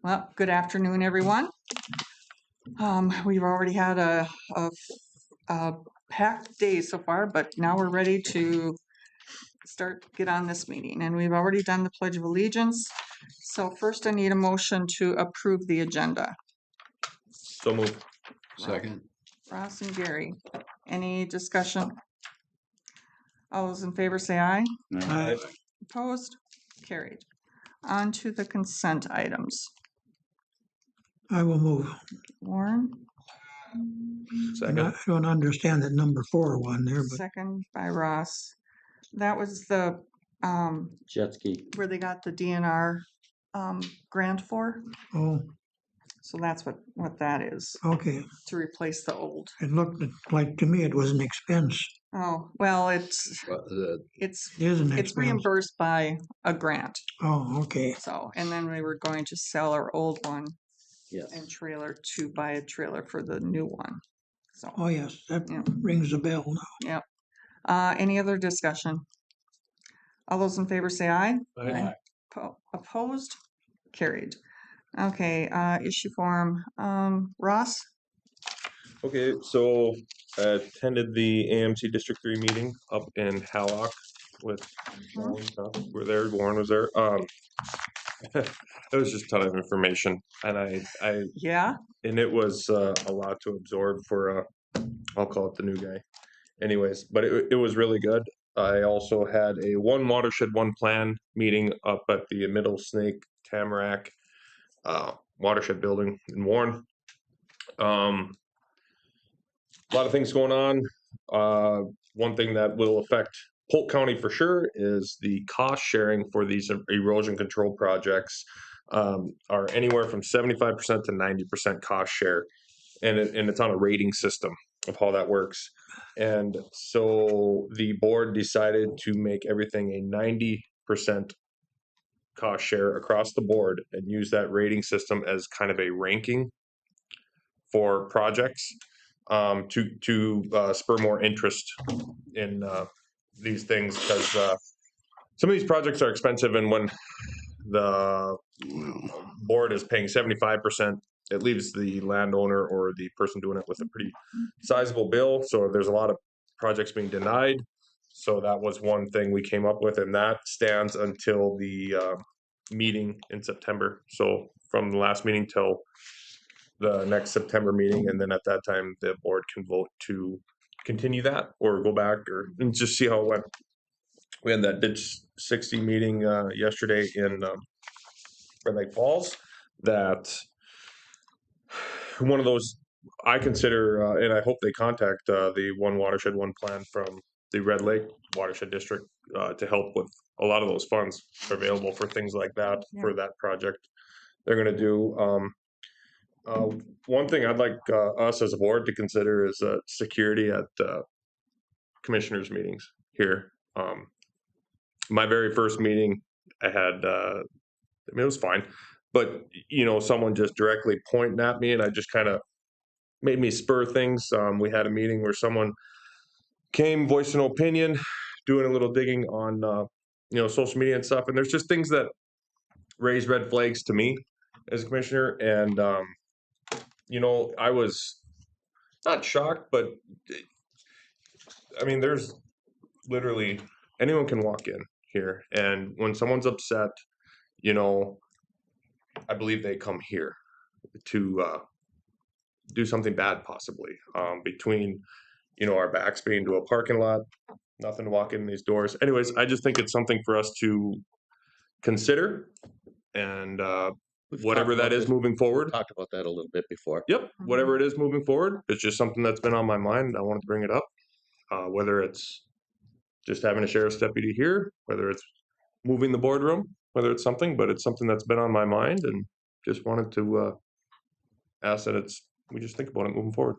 Well, good afternoon, everyone. We've already had a packed day so far, but now we're ready to get on this meeting. And we've already done the Pledge of Allegiance. So first I need a motion to approve the agenda. So moved. Second. Ross and Gary, any discussion? All those in favor say aye. Aye. Opposed? Carried. On to the consent items. I will move. Warren, And Second. I don't understand that number 4 one there, but second by Ross. That was the Jet ski. where they got the DNR grant for. oh, So that's what that is, okay. to replace the old. It looked like to me it was an expense. Oh, well, it's It is an it's expense. reimbursed by a grant. Oh, okay. So, and then we were going to sell our old one Yes. and trailer to buy a trailer for the new one. So, Oh, yes, that Yeah. rings a bell now. any other discussion? All those in favor say aye. Aye. Opposed? Carried. Okay, issue form. Ross? Okay, so I attended the AMC District 3 meeting up in Hallock with Warren. We're there. Warren was there. It was just a ton of information, and Yeah? and it was a lot to absorb for I'll call it the new guy. Anyways, but it was really good. I also had a one watershed, one plan meeting up at the Middle Snake Tamarack watershed building in Warren. A lot of things going on. One thing that will affect Polk County for sure is the cost sharing for these erosion control projects are anywhere from 75% to 90% cost share. And it's on a rating system of how that works. And so the board decided to make everything a 90% cost share across the board and use that rating system as kind of a ranking for projects to spur more interest in these things, because some of these projects are expensive, and when the board is paying 75%, it leaves the landowner or the person doing it with a pretty sizable bill. So there's a lot of projects being denied. So that was one thing we came up with, and that stands until the meeting in September. So from the last meeting till the next September meeting, and then at that time the board can vote to continue that or go back and just see how it went. We had that Ditch 60 meeting yesterday in Red Lake Falls. That one of those I consider, and I hope they contact the One Watershed, One Plan from the Red Lake Watershed District to help with a lot of those funds available for things like that, for that project they're going to do. One thing I'd like us as a board to consider is security at commissioners meetings here. My very first meeting I had, it was fine, but someone just directly pointing at me, and I just kind of made me spur things. We had a meeting where someone came, voiced an opinion, doing a little digging on social media and stuff, and there's just things that raise red flags to me as a commissioner. And I was not shocked, but I mean, there's literally anyone can walk in here, and when someone's upset, I believe they come here to do something bad, possibly between our backs being to a parking lot, nothing to walk in these doors. Anyways, I just think it's something for us to consider, and whatever that is moving forward. We talked about that a little bit before. Yep, whatever it is moving forward, it's just something that's been on my mind. I wanted to bring it up, whether it's just having a sheriff's deputy here, whether it's moving the boardroom, whether it's something, but it's something that's been on my mind, and just wanted to ask that we just think about it moving forward.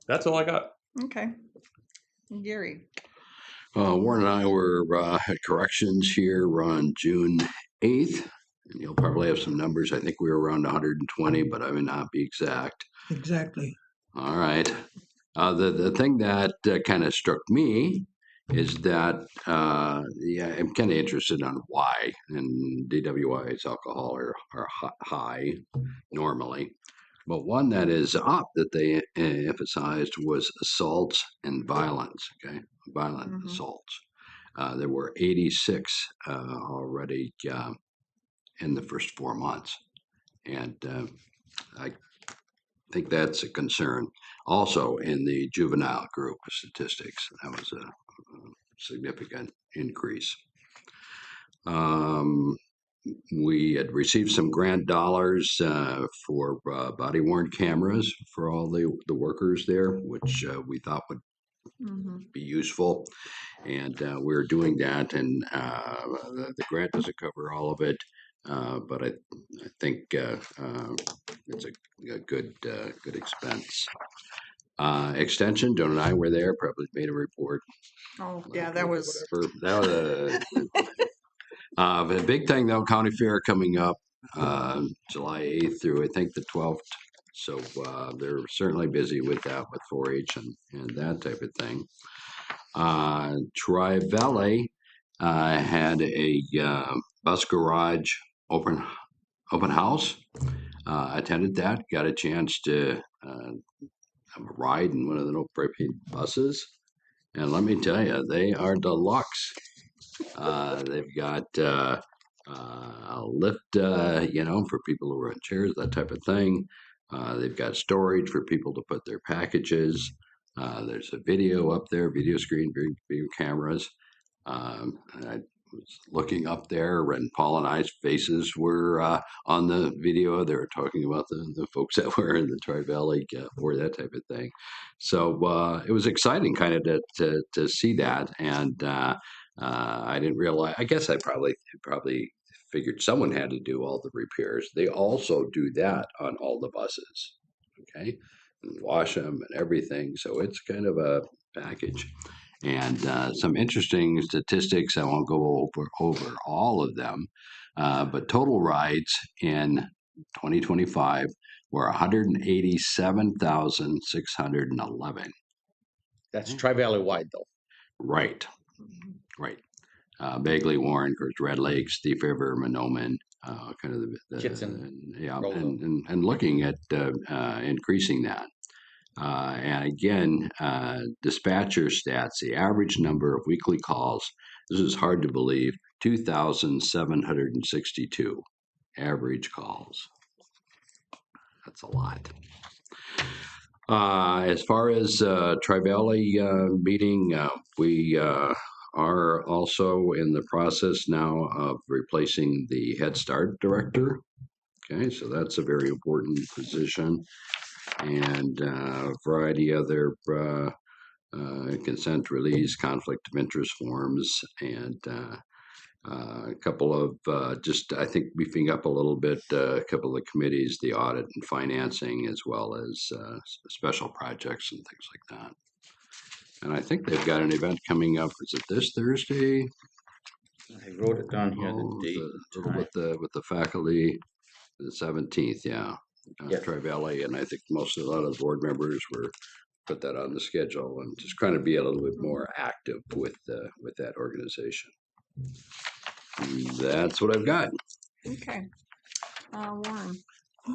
That's all I got. Okay. Gary? Warren and I were at corrections here on June 8th. And you'll probably have some numbers. I think we were around 120, but I may not be exact. Exactly. All right. The thing that kind of struck me is that, yeah, I'm kind of interested on why. And DWI's alcohol are high normally. But one that is up that they emphasized was assaults and violence, okay? Violent assaults. There were 86 already in the first 4 months. And I think that's a concern. Also, in the juvenile group of statistics, that was a significant increase. We had received some grant dollars for body worn cameras for all the workers there, which we thought would be useful. And we're doing that, and the grant doesn't cover all of it, but I think it's a good expense. Extension, Joan and I were there, probably made a report. Oh, yeah, that was. That was the big thing though, county fair coming up July 8th through I think the 12th. So they're certainly busy with that, with 4-H and that type of thing. Tri-Valley had a bus garage open house. Attended that, got a chance to have a ride in one of the no prepaid buses. And let me tell you, they are deluxe. They've got a lift, for people who are in chairs, that type of thing. They've got storage for people to put their packages. There's a video up there, video screen, video cameras. I was looking up there, and Paul and I's faces were on the video. They were talking about the folks that were in the Tri-Valley or that type of thing. So it was exciting kind of to see that. And I didn't realize, I guess I probably figured someone had to do all the repairs. They also do that on all the buses, okay? And wash them and everything. So it's kind of a package. And some interesting statistics, I won't go over all of them, but total rides in 2025 were 187,611. That's Tri-Valley wide though. Right. Bagley, Warren, of course, Red Lakes, Thief River, Monoman, kind of and looking at increasing that. And again, dispatcher stats, the average number of weekly calls, this is hard to believe, 2,762 average calls. That's a lot. As far as Tri-Valley meeting, we are also in the process now of replacing the Head Start director. Okay, so that's a very important position. And a variety of other consent release, conflict of interest forms, and a couple of just, I think, beefing up a little bit, a couple of committees, the audit and financing, as well as special projects and things like that. And I think they've got an event coming up. Is it this Thursday? I wrote it down here, the date. With the faculty, the 17th, yeah. Tri-Valley, and I think a lot of the board members were put that on the schedule and just trying to be a little bit more active with that organization. That's what I've got. Okay. Warren.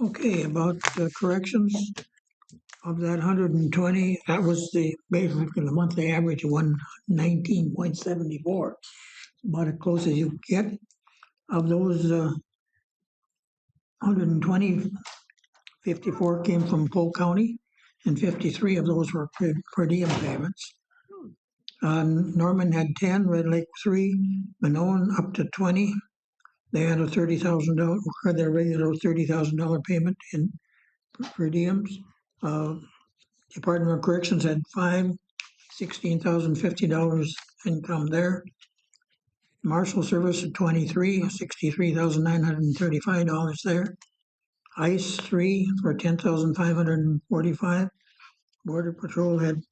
Okay, about corrections of that 120, that was basically the monthly average of 119.74. About as close as you get. Of those 120, 54 came from Polk County, and 53 of those were per diem payments. Norman had 10, Red Lake 3, Minoan up to 20. They had a $30,000, their regular $30,000 payment in per diems. Department of Corrections had 5, $16,050 income there. Marshal Service at 23, $63,935 there. ICE 3 for $10,545. Border Patrol had,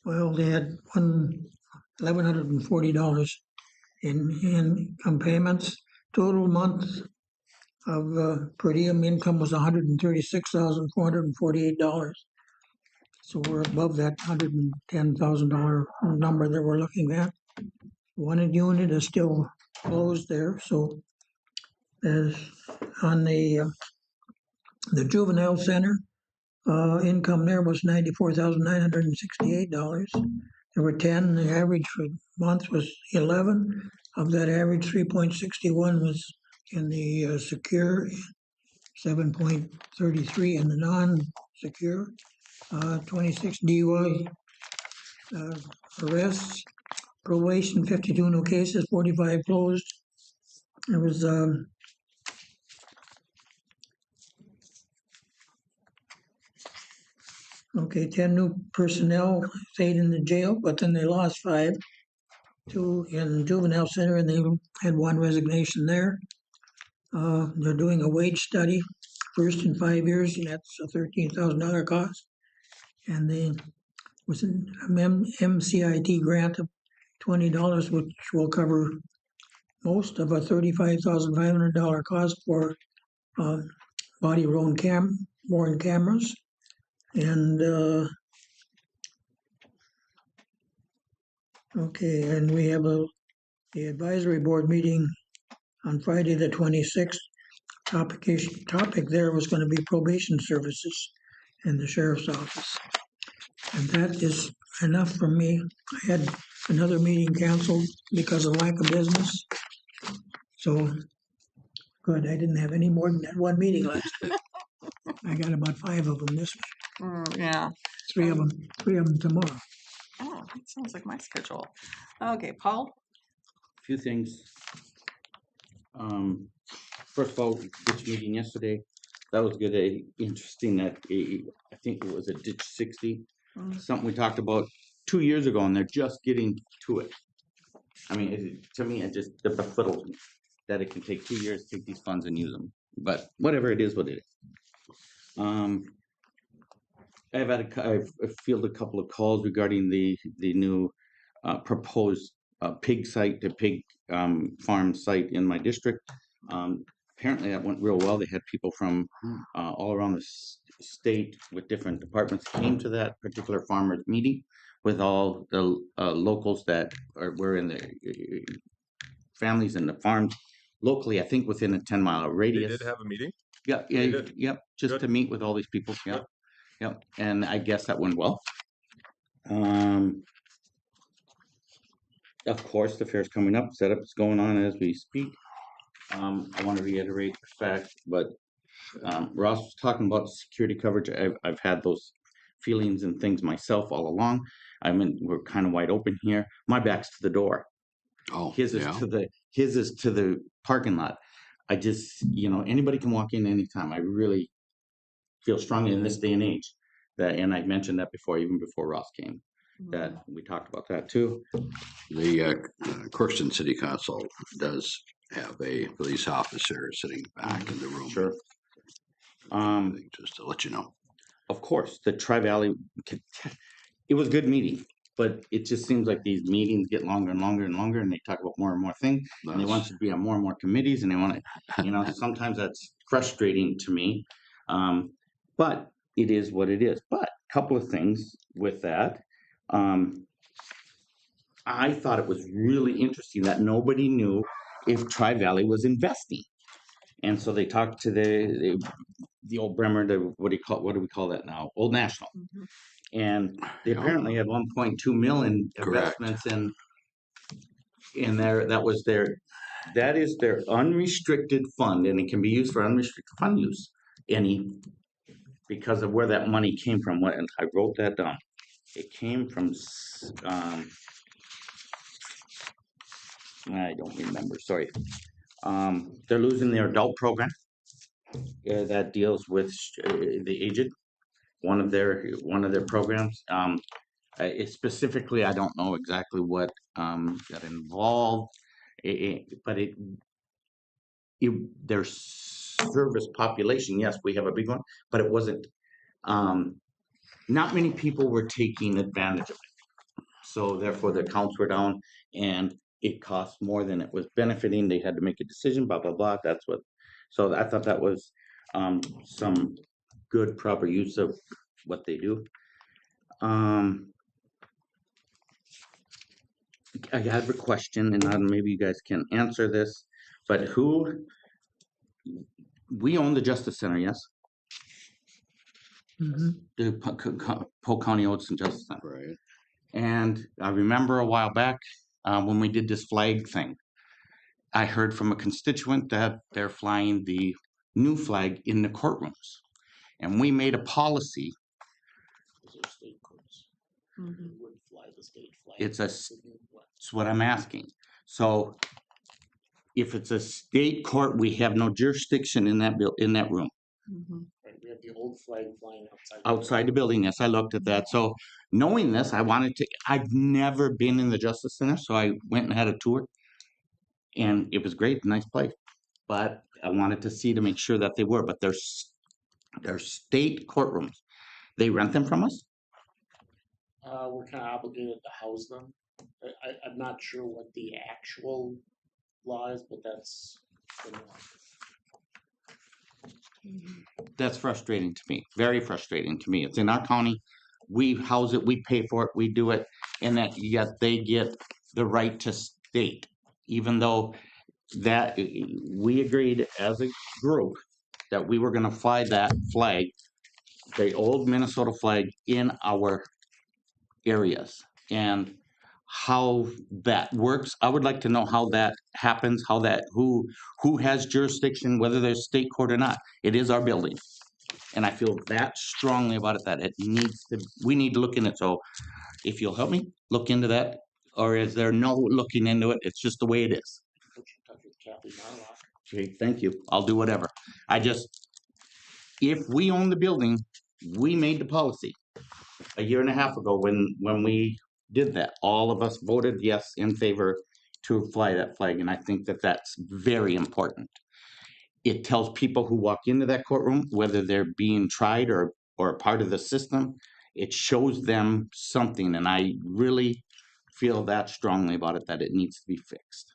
they had $1,140 in income payments. Total month of per diem income was $136,448. So we're above that $110,000 number that we're looking at. One unit is still closed there, so as on the juvenile center, income there was $94,968. There were 10, the average for month was 11. Of that average, 3.61 was in the secure, 7.33 in the non-secure, 26 DUI arrests, probation 52 new cases, 45 closed. There was okay, 10 new personnel stayed in the jail, but then they lost 5. 2 in juvenile center, and they had 1 resignation there. They're doing a wage study, first in 5 years, and that's a $13,000 cost. And they was an MCIT grant of $20, which will cover most of a $35,500 cost for body-worn cameras. And okay, and we have the advisory board meeting on Friday the 26th. Topic there was going to be probation services in the sheriff's office. And that is enough for me. I had another meeting canceled because of lack of business. So, good, I didn't have any more than that 1 meeting last week. I got about 5 of them this week. Yeah. 3 of them tomorrow. Oh, that sounds like my schedule. Okay, Paul? A few things. First of all, ditch meeting yesterday, that was good. Interesting that I think it was a ditch 60, something we talked about 2 years ago, and they're just getting to it. I mean, to me, it just befuddles me that it can take 2 years to take these funds and use them. But whatever it is, what it is. I've fielded a couple of calls regarding the new proposed pig site, the pig farm site in my district. Apparently that went real well. They had people from all around the state with different departments came to that particular farmers meeting with all the locals that were in the families and the farms locally. I think within a 10-mile radius. They did have a meeting? Yep, just Good. to meet with all these people. Yep. And I guess that went well. Of course, the fair's coming up. Setup is going on as we speak. I want to reiterate the fact, but Ross was talking about security coverage. I've had those feelings and things myself all along. We're kind of wide open here. My back's to the door. Oh, His is to the parking lot. I just, anybody can walk in anytime. I really feel strongly in this day and age that, and I mentioned that before, even before Ross came, that we talked about that too. The Crookston City Council does have a police officer sitting back in the room. Sure. Just to let you know. Of course, the Tri-Valley, it was a good meeting, but it just seems like these meetings get longer and longer and longer, and they talk about more and more things, and they want you to be on more and more committees, and they want to, sometimes that's frustrating to me, but it is what it is. But a couple of things with that. I thought it was really interesting that nobody knew if Tri-Valley was investing. And so they talked to the old Bremer, what do we call that now? Old National. And they apparently had 1.2 million investments in there. That is their unrestricted fund, and it can be used for unrestricted fund use. Because of where that money came from. And I wrote that down. It came from I don't remember, sorry. They're losing their adult program that deals with the aged, one of their programs. Specifically, I don't know exactly what got involved, but their service population, yes, we have a big one, but it wasn't, not many people were taking advantage of it. So therefore the accounts were down and it cost more than it was benefiting. They had to make a decision, blah, blah, blah. So I thought that was some good, proper use of what they do. I have a question, and maybe you guys can answer this, but we own the Justice Center, yes? The Polk County owns the Justice Center. Right. And I remember a while back when we did this flag thing, I heard from a constituent that they're flying the new flag in the courtrooms. And we made a policy. It's what I'm asking. So if it's a state court, we have no jurisdiction in that room. Right, we have the old flag flying Outside the building, yes, I looked at that. So knowing this, I've never been in the Justice Center, so I went and had a tour. And it was great, nice place. But I wanted to see to make sure that they were, but they're state courtrooms. They rent them from us? We're kind of obligated to house them. I'm not sure what the actual law is, but that's the law. That's frustrating to me, very frustrating to me. It's in our county. We house it, we pay for it, we do it, and that yet they get the right to state, even though that we agreed as a group that we were gonna fly that flag, the old Minnesota flag, in our areas. And how that works, I would like to know how that happens, who has jurisdiction, whether there's state court or not. It is our building. And I feel that strongly about it, that we need to look in it. So if you'll help me look into that, or is there no looking into it? It's just the way it is. Okay, thank you. I'll do whatever. If we own the building, we made the policy a year and a half ago when we did that. All of us voted yes in favor to fly that flag, and I think that that's very important. It tells people who walk into that courtroom, whether they're being tried or a part of the system, it shows them something, and I really feel that strongly about it, that it needs to be fixed.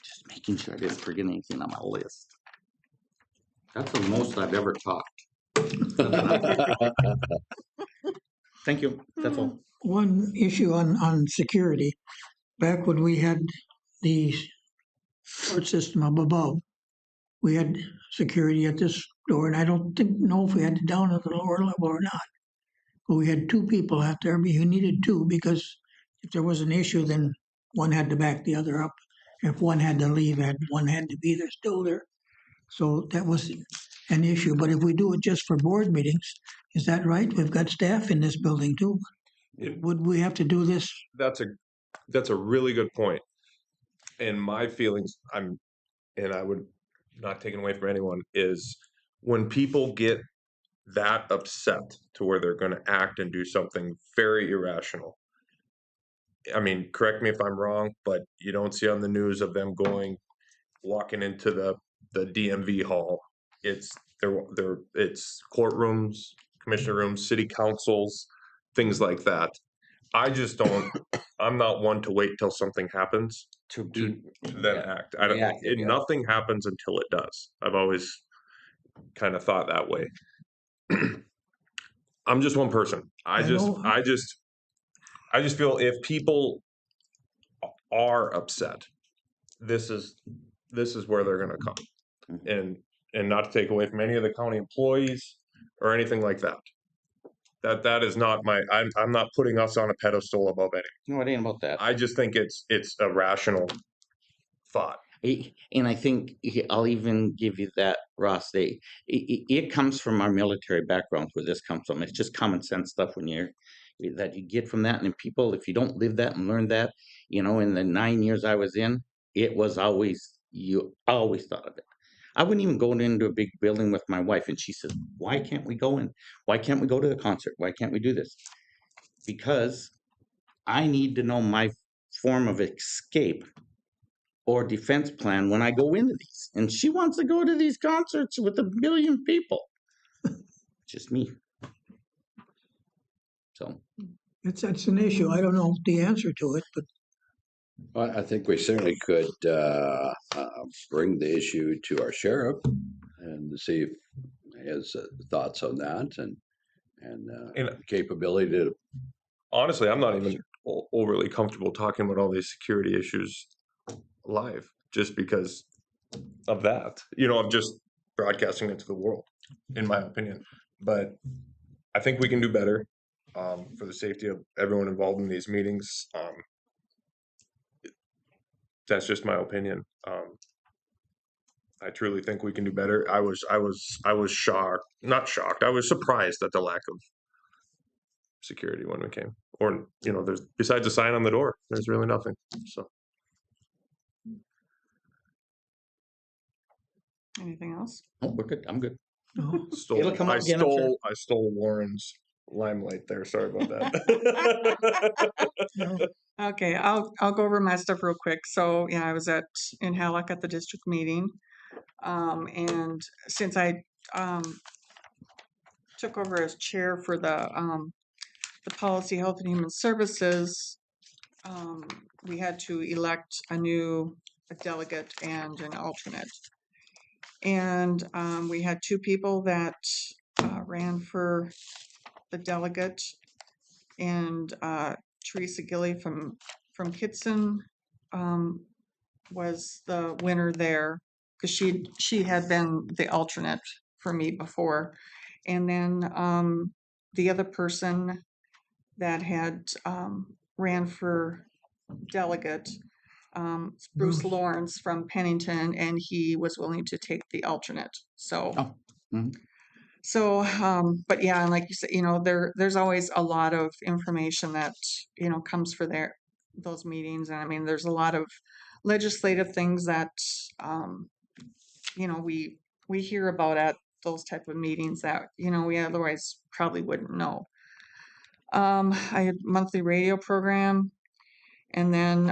Just making sure I didn't forget anything on my list. That's the most I've ever talked. Thank you, that's all. One issue on security, back when we had the court system up above, we had security at this door, and I don't know if we had it down at the lower level or not. But we had 2 people out there, but you needed 2 because if there was an issue, then one had to back the other up. If one had to leave, one had to be there, still there. So that was an issue. But if we do it just for board meetings, is that right? We've got staff in this building too. Would we have to do this? That's a really good point. And my feelings, and I would not take it away from anyone, is when people get that upset to where they're going to act and do something very irrational. I mean, correct me if I'm wrong, but you don't see on the news of them walking into the DMV hall. It's courtrooms, commissioner rooms, city councils, things like that. I just don't. I'm not one to wait till something happens to then act. I don't. Nothing happens until it does. I've always kind of thought that way. I'm just one person. I just feel if people are upset, this is where they're going to come, and not to take away from any of the county employees or anything like that. That is not I'm not putting us on a pedestal above anything. No, it ain't about that. I just think it's a rational thought. And I think I'll even give you that, Ross. It comes from our military backgrounds where this comes from. It's just common sense stuff that you get from that. And people, if you don't live that and learn that, in the 9 years I was in, it was you always thought of it. I wouldn't even go into a big building with my wife, and she says, "Why can't we go in? Why can't we go to the concert? Why can't we do this?" Because I need to know my form of escape or defense plan when I go into these. And she wants to go to these concerts with 1 billion people. Just me. So That's an issue. I don't know the answer to it, but I think we certainly could bring the issue to our sheriff and see his thoughts on that and And capability to. honestly, I'm not even overly comfortable talking about all these security issues live just because of that. I'm just broadcasting it to the world, in my opinion. But I think we can do better for the safety of everyone involved in these meetings. That's just my opinion. I truly think we can do better. I was shocked, not shocked. I was surprised at the lack of security when we came. Or there's besides a sign on the door, there's really nothing. So Anything else? Oh, we're good. I'm good. No? It'll come up again, I'm sure. I stole Warren's limelight there. Sorry about that. No. Okay, I'll go over my stuff real quick. So yeah, I was in Halleck at the district meeting, and since I took over as chair for the policy, health and human services, we had to elect a delegate and an alternate, and we had two people that ran for the delegate, and Teresa Gilly from Kitson was the winner there because she had been the alternate for me before, and then the other person that had ran for delegate, Bruce Bruce. Lawrence from Pennington, and he was willing to take the alternate. So. Oh, mhm. So, but yeah, and like you said, there's always a lot of information that, comes for those meetings. And I mean, there's a lot of legislative things that, um, we hear about at those type of meetings that, we otherwise probably wouldn't know. I had monthly radio program, and then,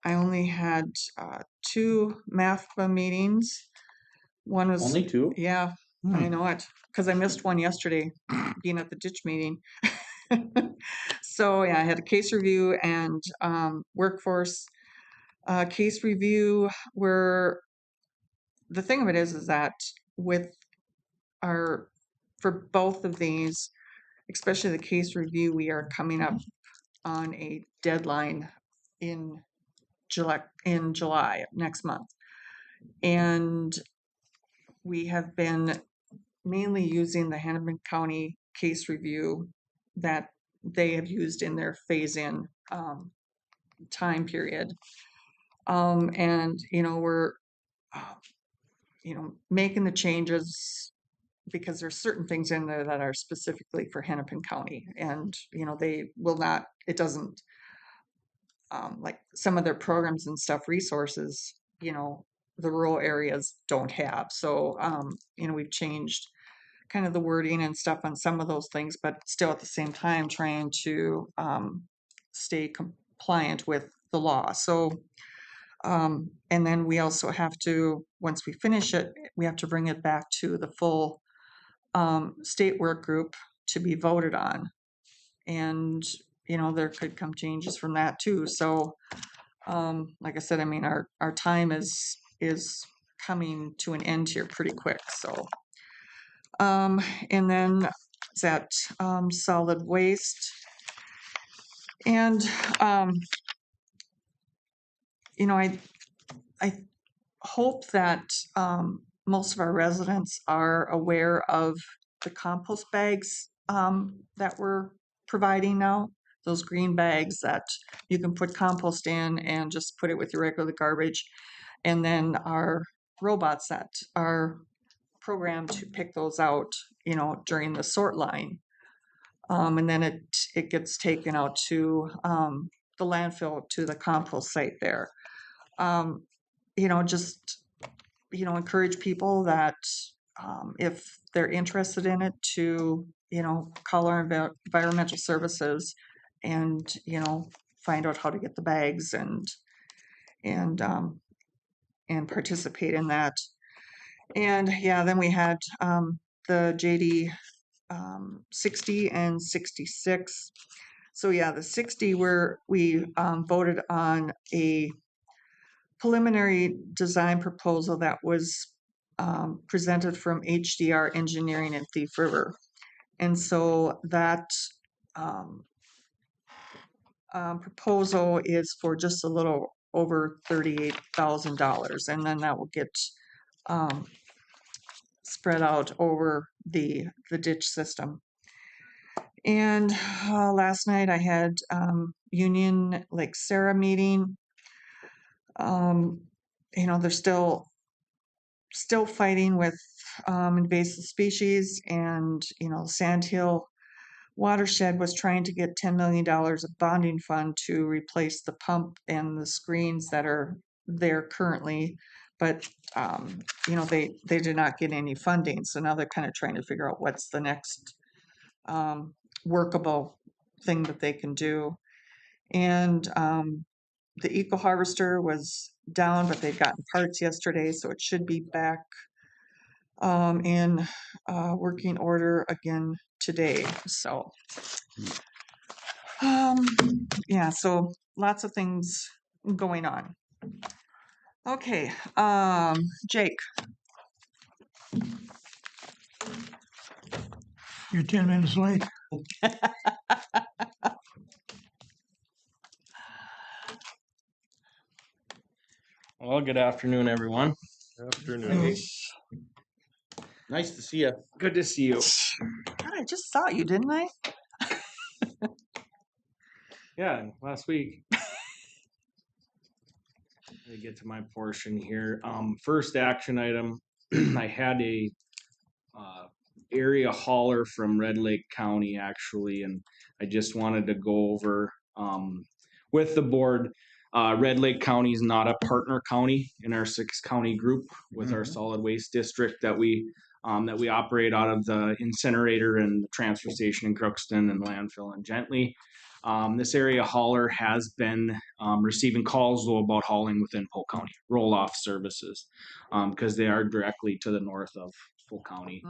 I only had, 2 MAFBA meetings. One was, Only two? yeah, I Hmm. know it, because I missed one yesterday, being at the ditch meeting. So yeah, I had a case review and workforce case review. Where the thing of it is that with for both of these, especially the case review, we are coming up on a deadline in July next month, and we have been mainly using the Hennepin County case review that they have used in their phase-in time period. And, we're, uh, making the changes because there's certain things in there that are specifically for Hennepin County. And, they will not, it doesn't, like some of their programs and stuff, resources, the rural areas don't have. So, we've changed kind of the wording and stuff on some of those things, but still at the same time trying to stay compliant with the law. So, and then we also have to, once we finish it, we have to bring it back to the full state work group to be voted on. And, there could come changes from that too. So, like I said, I mean, our time is coming to an end here pretty quick. So, and then it's at solid waste. And, I hope that most of our residents are aware of the compost bags that we're providing now. Those green bags that you can put compost in and just put it with your regular garbage. And then our robots that are programmed to pick those out, during the sort line. And then it gets taken out to the landfill, to the compost site there. Just, encourage people that if they're interested in it to, call our environmental services and, find out how to get the bags and and participate in that. And yeah, then we had the JD 60 and 66. So yeah, the 60 where we voted on a preliminary design proposal that was presented from HDR Engineering in Thief River. And so that proposal is for just a little over $38,000, and then that will get spread out over the ditch system. And last night I had Union Lake Sarah meeting. They're still fighting with invasive species, and Sandhill Watershed was trying to get $10 million of bonding fund to replace the pump and the screens that are there currently, but they did not get any funding. So now they're kind of trying to figure out what's the next workable thing that they can do. And the eco harvester was down, but they've gotten parts yesterday, so it should be back in working order again today. So yeah, so lots of things going on. Okay, Jake. You're 10 minutes late. Well, good afternoon, everyone. Afternoon. Nice to see you. Good to see you. God, I just saw you, didn't I? Yeah, last week. Let me get to my portion here. First action item, I had a area hauler from Red Lake County actually, and I just wanted to go over with the board. Red Lake County is not a partner county in our 6-county group with our solid waste district that we operate out of the incinerator and the transfer station in Crookston and landfill in Gently. This area hauler has been receiving calls though about hauling within Polk County, roll-off services, because they are directly to the north of Polk County.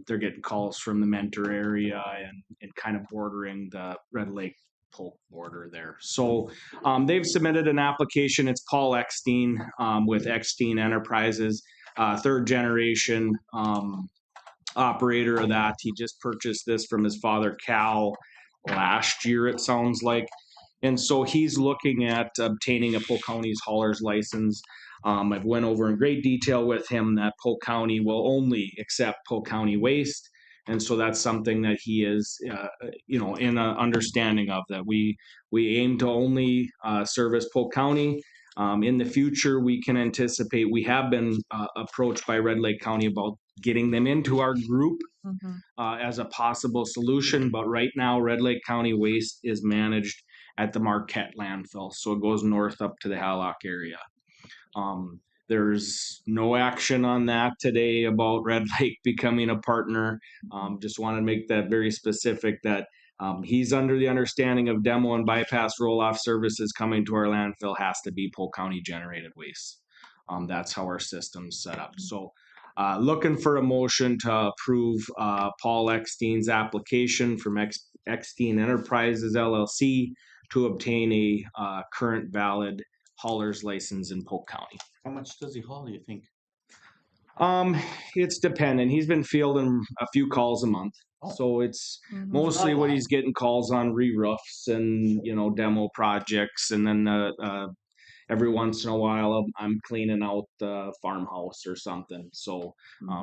They're getting calls from the Mentor area and kind of bordering the Red Lake Polk border there. So they've submitted an application. It's Paul Eckstein with Eckstein Enterprises, third generation operator of that. He just purchased this from his father Cal last year, it sounds like. And so he's looking at obtaining a Polk County's hauler's license. I've went over in great detail with him that Polk County will only accept Polk County waste. And so that's something that he is, in a understanding of, that we aim to only service Polk County. In the future, we can anticipate, we have been approached by Red Lake County about getting them into our group as a possible solution. But right now, Red Lake County waste is managed at the Marquette landfill. So it goes north up to the Hallock area. There's no action on that today about Red Lake becoming a partner. Just want to make that very specific that he's under the understanding of demo and bypass roll-off services coming to our landfill has to be Polk County generated waste. That's how our system's set up. So looking for a motion to approve Paul Eckstein's application from Eckstein Enterprises LLC to obtain a current valid hauler's license in Polk County. How much does he haul, do you think? It's dependent. He's been fielding a few calls a month. So it's mostly what he's getting calls on re-roofs and, demo projects. And then every once in a while I'm cleaning out the farmhouse or something. So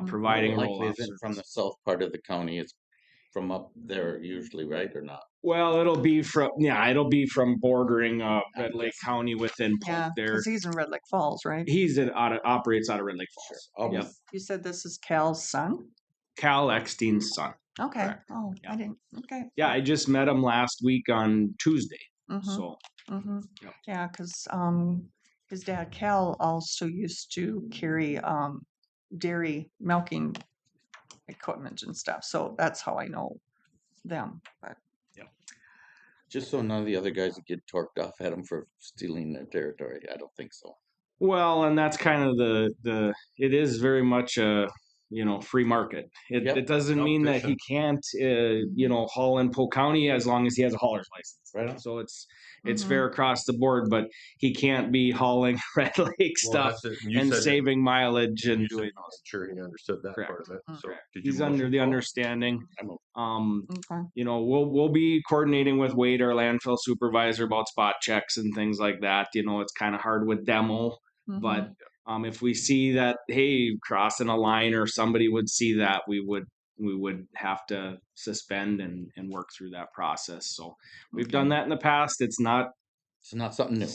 providing Likely roll-off isn't from the service. south part of the county. It's from up there usually, right, or not? Well, it'll be from bordering Red Lake County within Polk Yeah, there. because he's in Red Lake Falls, right? Operates out of Red Lake Falls. Yep. You said this is Cal's son? Cal Eckstein's son. Okay. Correct. Oh, Yeah. I didn't. Okay. Yeah, I just met him last week on Tuesday. So Yep. Yeah, because his dad Cal also used to carry dairy milking equipment and stuff. So that's how I know them. But Just so none of the other guys that get torqued off at him for stealing their territory. I don't think so. well, and that's kind of the it is very much a free market. Yep. It doesn't mean that he can't, haul in Polk County as long as he has a hauler's license. Right on. So it's Mhm. fair across the board, but he can't be hauling Red Lake stuff that's it. You and said- saving mileage and you said- doing I'm those. sure he understood that Correct. part of it. So Correct. did you He's under motion, the Paul? understanding. Okay. We'll be coordinating with Wade, our landfill supervisor, about spot checks and things like that. It's kind of hard with demo, Mhm. but if we see that, hey, crossing a line or somebody would see that, we would have to suspend and work through that process. So we've done that in the past. It's not It's not something new.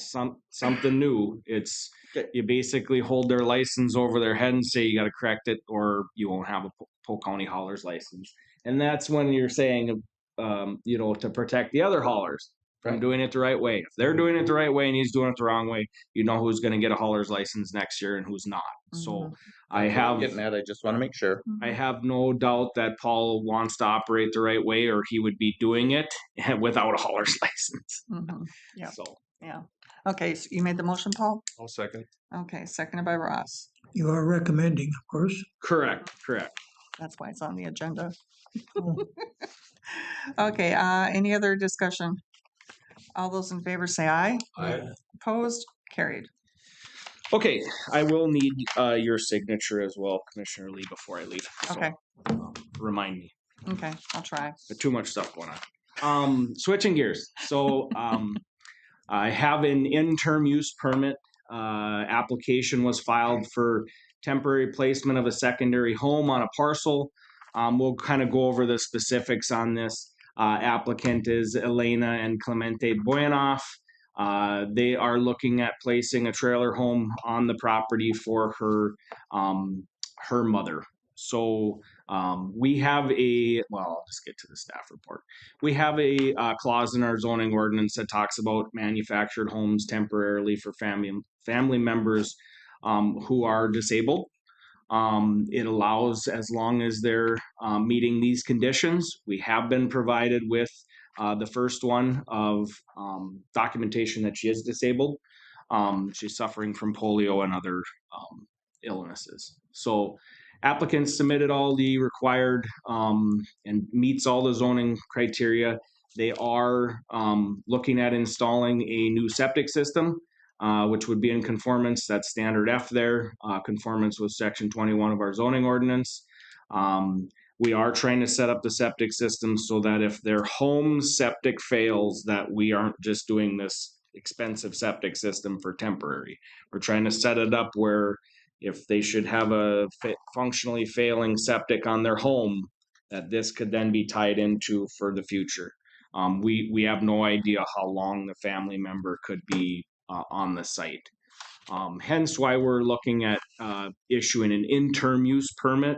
something new. It's Okay. you basically hold their license over their head and say you got to correct it, or you won't have a Polk County hauler's license. And that's when you're saying, to protect the other haulers from Right. doing it the right way. If they're doing it the right way and he's doing it the wrong way, you know who's going to get a hauler's license next year and who's not. So I That's what I'm have getting at. I just want to make sure. I have no doubt that Paul wants to operate the right way, or he would be doing it without a hauler's license. Mhm. Yeah. So Yeah. Okay, so you made the motion, Paul? I'll second. Okay, seconded by Ross. You are recommending, of course. correct. That's why it's on the agenda. Oh. Okay, any other discussion? All those in favor say aye. Aye. Opposed? Carried. Okay, I will need your signature as well, Commissioner Lee, before I leave. So, Okay. remind me. Okay, I'll try. But too much stuff going on. Switching gears. So I have an in-term use permit. Application was filed for temporary placement of a secondary home on a parcel. We'll kind of go over the specifics on this. Applicant is Elena and Clemente Boyanoff. They are looking at placing a trailer home on the property for her mother. So we have I'll just get to the staff report. We have a clause in our zoning ordinance that talks about manufactured homes temporarily for family members who are disabled. It allows, as long as they're meeting these conditions. We have been provided with the first one of documentation that she is disabled. She's suffering from polio and other illnesses. So applicants submitted all the required and meets all the zoning criteria. They are looking at installing a new septic system, which would be in conformance. That's standard F there, conformance with section 21 of our zoning ordinance. We are trying to set up the septic system so that if their home septic fails, that we aren't just doing this expensive septic system for temporary. We're trying to set it up where if they should have a functionally failing septic on their home, that this could then be tied into for the future. We have no idea how long the family member could be on the site. Hence why we're looking at issuing an interim use permit.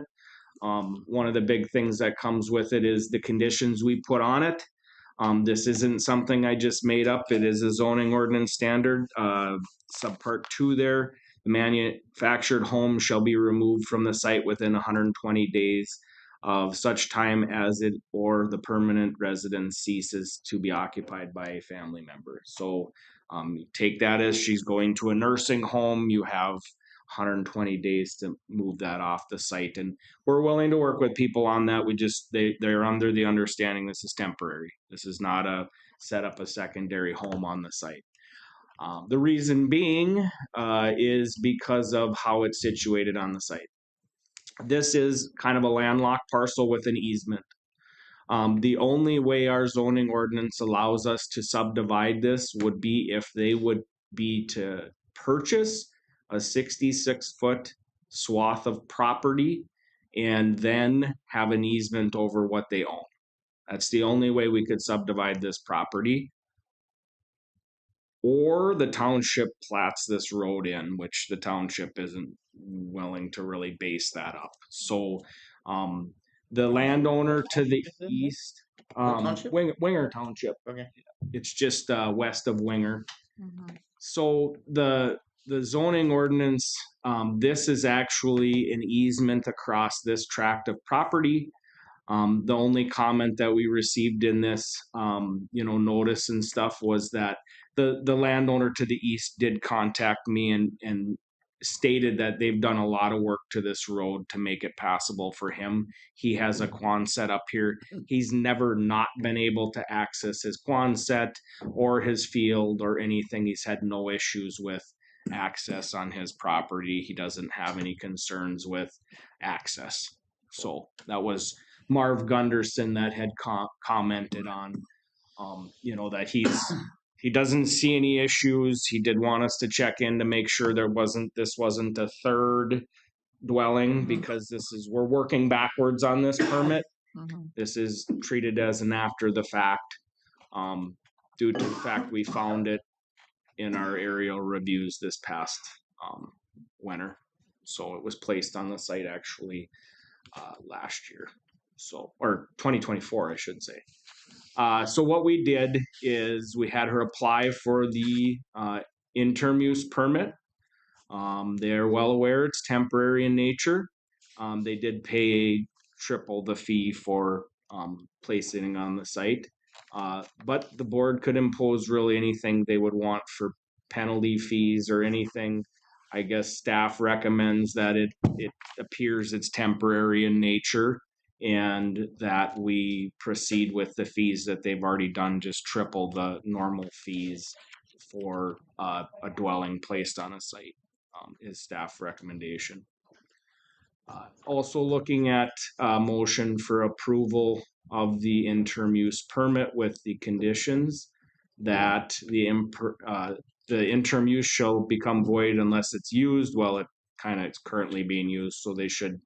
One of the big things that comes with it is the conditions we put on it. This isn't something I just made up. It is a zoning ordinance standard, subpart 2 there. The manufactured home shall be removed from the site within 120 days of such time as it or the permanent residence ceases to be occupied by a family member. So take that as she's going to a nursing home. You have 120 days to move that off the site, and we're willing to work with people on that. They're under the understanding this is temporary. This is not a set up a secondary home on the site. The reason being is because of how it's situated on the site. This is kind of a landlocked parcel with an easement. The only way our zoning ordinance allows us to subdivide this would be if they would be to purchase a 66-foot swath of property and then have an easement over what they own. That's the only way we could subdivide this property. Or the township plats this road in, which the township isn't willing to really base that up. So the landowner to the east, township? Winger Township. Okay. It's just west of Winger. Mhm. So the zoning ordinance, this is actually an easement across this tract of property. The only comment that we received in this, notice and stuff was that the landowner to the east did contact me and stated that they've done a lot of work to this road to make it passable for him. He has a Quonset up here. He's never not been able to access his Quonset or his field or anything. He's had no issues with access on his property. He doesn't have any concerns with access. So that was Marv Gunderson that had commented on, that he doesn't see any issues. He did want us to check in to make sure this wasn't a third dwelling, because we're working backwards on this permit. Mhm. This is treated as an after the fact, due to the fact we found it in our aerial reviews this past winter. So it was placed on the site actually last year, or 2024, I should say. So what we did is we had her apply for the interim use permit. They're well aware it's temporary in nature. They did pay triple the fee for placing on the site. But the board could impose really anything they would want for penalty fees or anything. I guess staff recommends that it appears it's temporary in nature, and that we proceed with the fees that they've already done, just triple the normal fees for a dwelling placed on a site, is staff recommendation. Also looking at motion for approval of the interim use permit with the conditions that the interim use shall become void unless it's used. Well, it kind of is currently being used, so they should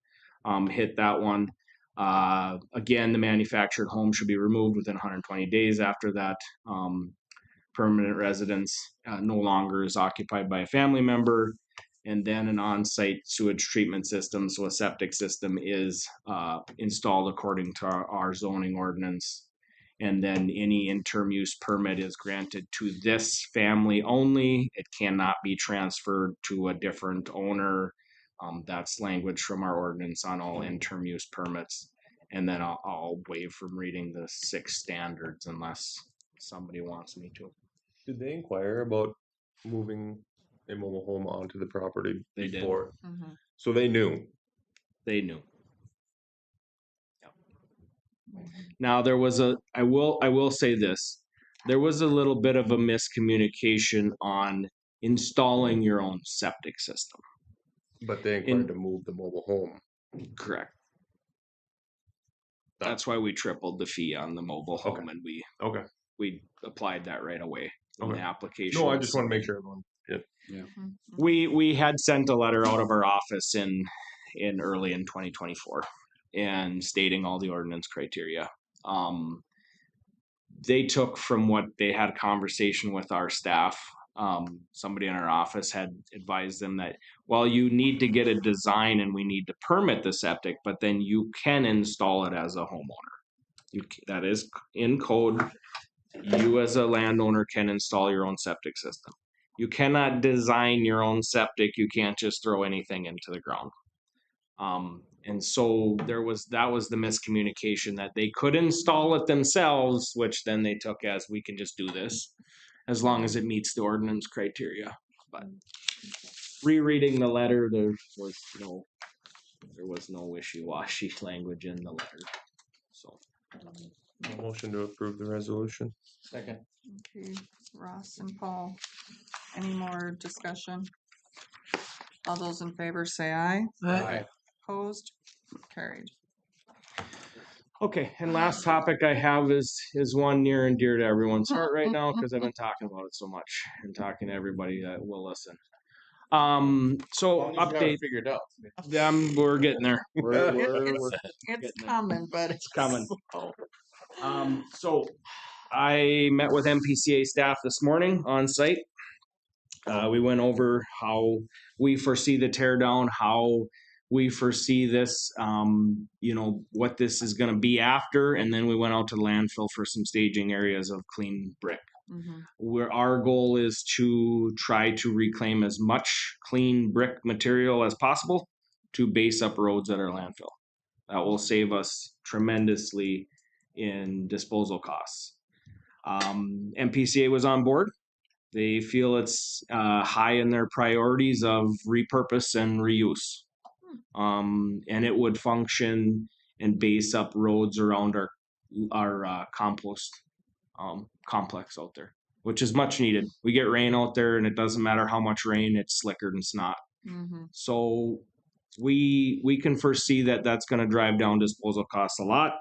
hit that one. Again, the manufactured home should be removed within 120 days after that permanent residence no longer is occupied by a family member. And then an on-site sewage treatment system, so a septic system, is installed according to our zoning ordinance. And then any interim use permit is granted to this family only. It cannot be transferred to a different owner. That's language from our ordinance on all interim use permits. And then I'll waive from reading the 6 standards unless somebody wants me to. Did they inquire about moving a mobile home onto the property They did. before? Mhm. So they knew. They knew. Yep. Now there was I will say this. There was a little bit of a miscommunication on installing your own septic system. But they inquired to move the mobile home. Correct. That's why we tripled the fee on the mobile home, Okay. and Okay. we applied that right away in the Okay. application. No, I just want to make sure everyone. Mhm. We had sent a letter out of our office in early in 2024 and stating all the ordinance criteria. They took from what they had a conversation with our staff. Somebody in our office had advised them that, well, you need to get a design and we need to permit the septic, but then you can install it as a homeowner. That is in code. You as a landowner can install your own septic system. You cannot design your own septic. You can't just throw anything into the ground. And so that was the miscommunication, that they could install it themselves, which then they took as, we can just do this as long as it meets the ordinance criteria. But rereading the letter, there was no wishy-washy language in the letter. So Motion to approve the resolution. Second. Okay, Ross and Paul, any more discussion? All those in favor say aye. Aye. Opposed? Carried. okay, and last topic I have is one near and dear to everyone's heart right now, because I've been talking about it so much and talking to everybody that will listen. So update. Figured out. We're getting there. We're It's getting there. coming, but it's coming. slow. So I met with MPCA staff this morning on site. We went over how we foresee the tear down, how we foresee this, what this is going to be after, and then we went out to the landfill for some staging areas of clean brick. Mhm. Where our goal is to try to reclaim as much clean brick material as possible to base up roads at our landfill. That will save us tremendously in disposal costs. MPCA was on board. They feel it's high in their priorities of repurpose and reuse. And it would function and base up roads around our compost complex out there, which is much needed. We get rain out there, and it doesn't matter how much rain, it's slicker than snot. Mm-hmm. So we can foresee that that's going to drive down disposal costs a lot.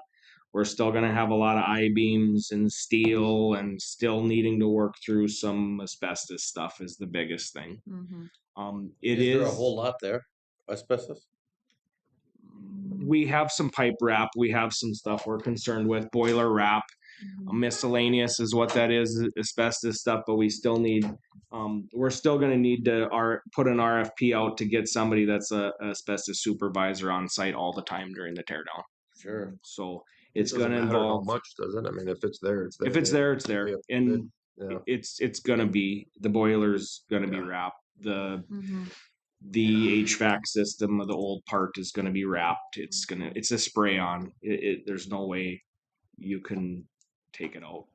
We're still going to have a lot of I-beams and steel, and still needing to work through some asbestos stuff is the biggest thing. Mm-hmm. It Is there a is. whole lot there? Asbestos? We have some pipe wrap. We have some stuff we're concerned with. Boiler wrap. Miscellaneous is what that is, asbestos stuff, but we still need, we're still gonna need to put an RFP out to get somebody that's a asbestos supervisor on site all the time during the tear down. Sure. So it's Doesn't gonna matter how involve, much, does it? I mean, if it's there, it's there. if it's there, it's there. Yeah, And yeah. it's gonna be, the boiler's gonna be Yeah. wrapped. Mm-hmm. The HVAC system of the old part is gonna be wrapped. It's a spray on. There's no way you can take it out.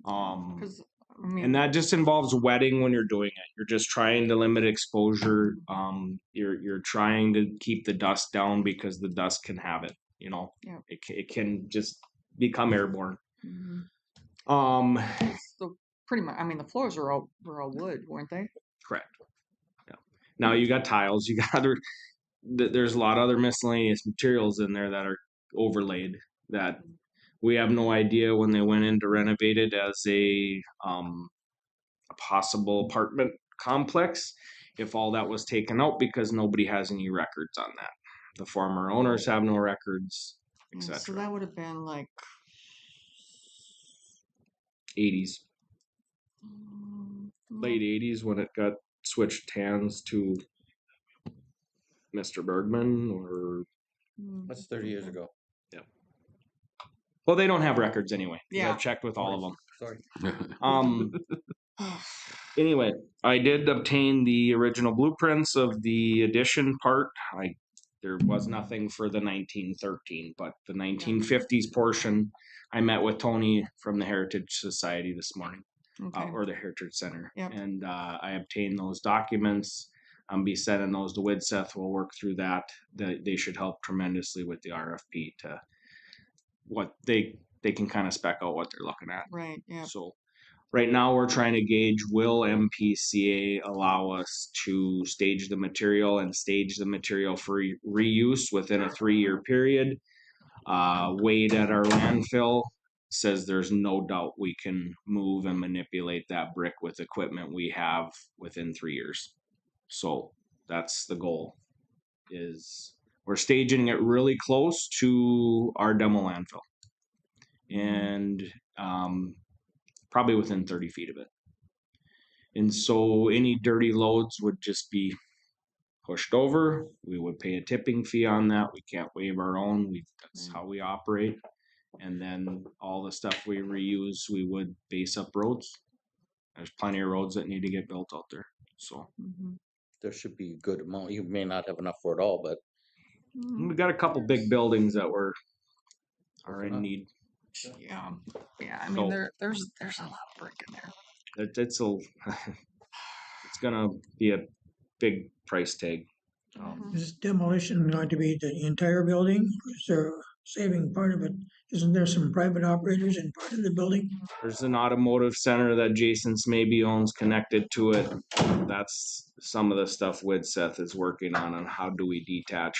'Cause, I mean, And that just involves wetting when you're doing it. You're just trying to limit exposure. You're trying to keep the dust down because the dust can have it. You know, Yeah. it can just become airborne. mhm. Um, So pretty much, I mean, the floors were all wood, weren't they? correct. Yeah. Now you got tiles. You got other. There's a lot of other miscellaneous materials in there that are overlaid that we have no idea when they went in to renovate it as a possible apartment complex if all that was taken out, because nobody has any records on that. The former owners have no records, Yeah, so etc. that would have been like 80s, mm, late 80s when it got switched hands to Mr. Bergman, or That's 30 years ago. well, they don't have records anyway. Yeah. I've checked with all of them. Sorry. Anyway, I did obtain the original blueprints of the addition part. There was nothing for the 1913, but the 1950s portion, I met with Tony from the Heritage Society this morning, Okay. or the Heritage Center, Yep. and I obtained those documents. I'll be sending those to Widseth. We'll work through that. They should help tremendously with the RFP to what they can kind of spec out what they're looking at. Right. Yeah. So right now we're trying to gauge, will MPCA allow us to stage the material for reuse within a 3-year period? Wade at our landfill says there's no doubt we can move and manipulate that brick with equipment we have within 3 years. So that's the goal, is we're staging it really close to our demo landfill. And probably within 30 feet of it. And so any dirty loads would just be pushed over. We would pay a tipping fee on that. We can't waive our own. That's how we operate. And then all the stuff we reuse, we would base up roads. There's plenty of roads that need to get built out there. So Mhm. There should be a good amount. You may not have enough for it all, but we got a couple big buildings that are in enough. need. Yeah. Yeah. I mean, So- there's a lot of brick in there. It's gonna be a big price tag. Is demolition going to be the entire building? Is there saving part of it? Isn't there some private operators in part of the building? There's an automotive center that Jason maybe owns connected to it. That's some of the stuff Widseth is working on how do we detach